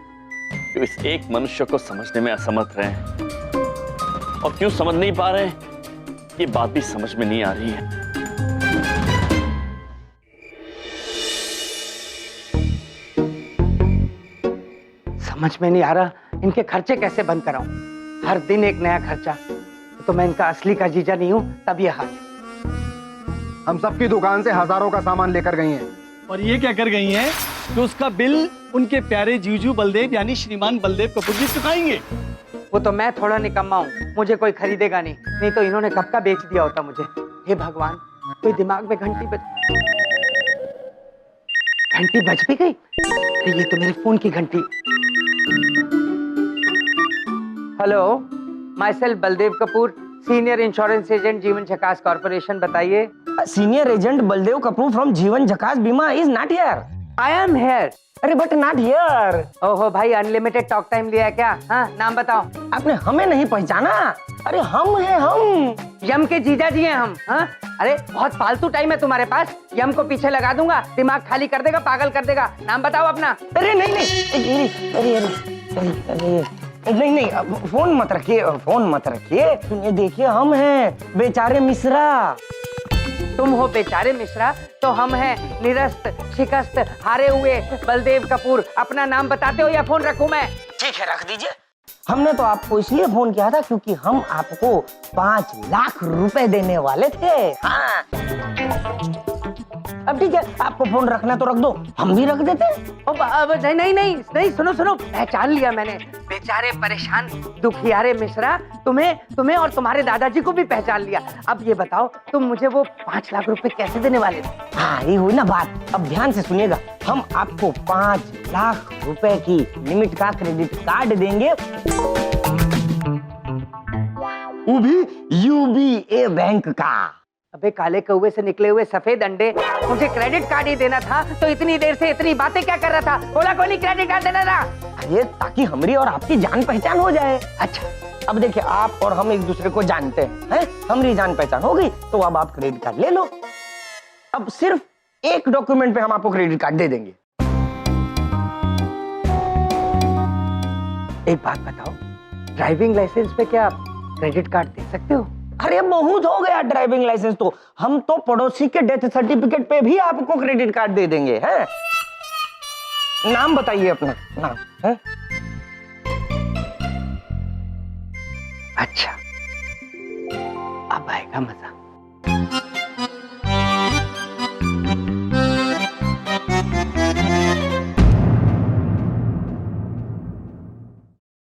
जो इस एक मनुष्य को समझने में असमर्थ रहे हैं, और क्यों समझ नहीं पा रहे हैं ये बात भी समझ में नहीं आ रही है। समझ में नहीं आ रहा इनके खर्चे कैसे बंद कराऊं। हर दिन एक नया खर्चा। तो मैं इनका असली का जीजा नहीं हूं, तब ये हाल। हम सबकी दुकान से हजारों का सामान लेकर गई हैं। और ये क्या कर गई हैं कि उसका बिल उनके प्यारे जीजू बलदेव यानी श्रीमान बलदेव कपूर जी चुकाएंगे। वो तो मैं थोड़ा निकम्मा हूँ, मुझे कोई खरीदेगा नहीं तो इन्होंने कब का बेच दिया होता मुझे। हे भगवान, कोई दिमाग में घंटी बज भी गई। ये तो मेरे फोन की घंटी। Hello, my self Baldev Kapoor, senior insurance agent जीवन झकास कॉर्पोरेशन। बताइए। Senior agent Baldev Kapoor from जीवन झकास बीमा is not here. I am here. अरे बट नॉट हियर। ओहो भाई, अनलिमिटेड टॉक टाइम लिया है क्या? हाँ, नाम बताओ। आपने हमें नहीं पहचाना? अरे हम हैं, हम यम के जीजा जी हैं हम। हाँ? अरे बहुत फालतू टाइम है तुम्हारे पास, यम को पीछे लगा दूंगा, दिमाग खाली कर देगा, पागल कर देगा। नाम बताओ अपना। अरे नहीं, अब फोन मत रखिए, फोन मत रखिए। सुनिए, देखिए हम हैं बेचारे मिश्रा। तुम हो बेचारे मिश्रा, तो हम हैं निरस्त शिकस्त हारे हुए बलदेव कपूर। अपना नाम बताते हो या फोन रखूं मैं? ठीक है, रख दीजिए। हमने तो आपको इसलिए फोन किया था क्योंकि हम आपको 5 लाख रुपए देने वाले थे। हाँ। अब ठीक है, आपको फोन रखना तो रख दो, हम भी रख देते हैं। अब नहीं, सुनो, पहचान लिया मैंने। बेचारे परेशान दुखियारे मिश्रा, तुम्हें और तुम्हारे दादाजी को भी पहचान लिया। अब ये बताओ, तुम मुझे वो 5 लाख रुपए कैसे देने वाले थे? हाँ, ये हुई ना बात। अब ध्यान से सुनिएगा, हम आपको 5 लाख रुपए की लिमिट का क्रेडिट कार्ड देंगे, वो भी UBA बैंक का। अबे काले कौवे से निकले हुए सफेद अंडे, मुझे क्रेडिट कार्ड ही देना था तो इतनी देर से इतनी बातें क्या कर रहा था? बोला कोई नहीं क्रेडिट कार्ड देना था। अरे ताकि हमारी और आपकी जान पहचान हो जाए। अच्छा, अब देखिए, आप और हम एक दूसरे को जानते हैं, हमारी जान पहचान हो गई तो अब आप क्रेडिट कार्ड ले लो। अब सिर्फ एक डॉक्यूमेंट पे हम आपको क्रेडिट कार्ड दे देंगे। एक बात बताओ, ड्राइविंग लाइसेंस पे क्या आप क्रेडिट कार्ड दे सकते हो? अरे बहुत हो गया ड्राइविंग लाइसेंस तो, हम तो पड़ोसी के डेथ सर्टिफिकेट पे भी आपको क्रेडिट कार्ड दे देंगे। हैं? नाम बताइए अपना नाम है? अच्छा, अब आएगा मजा।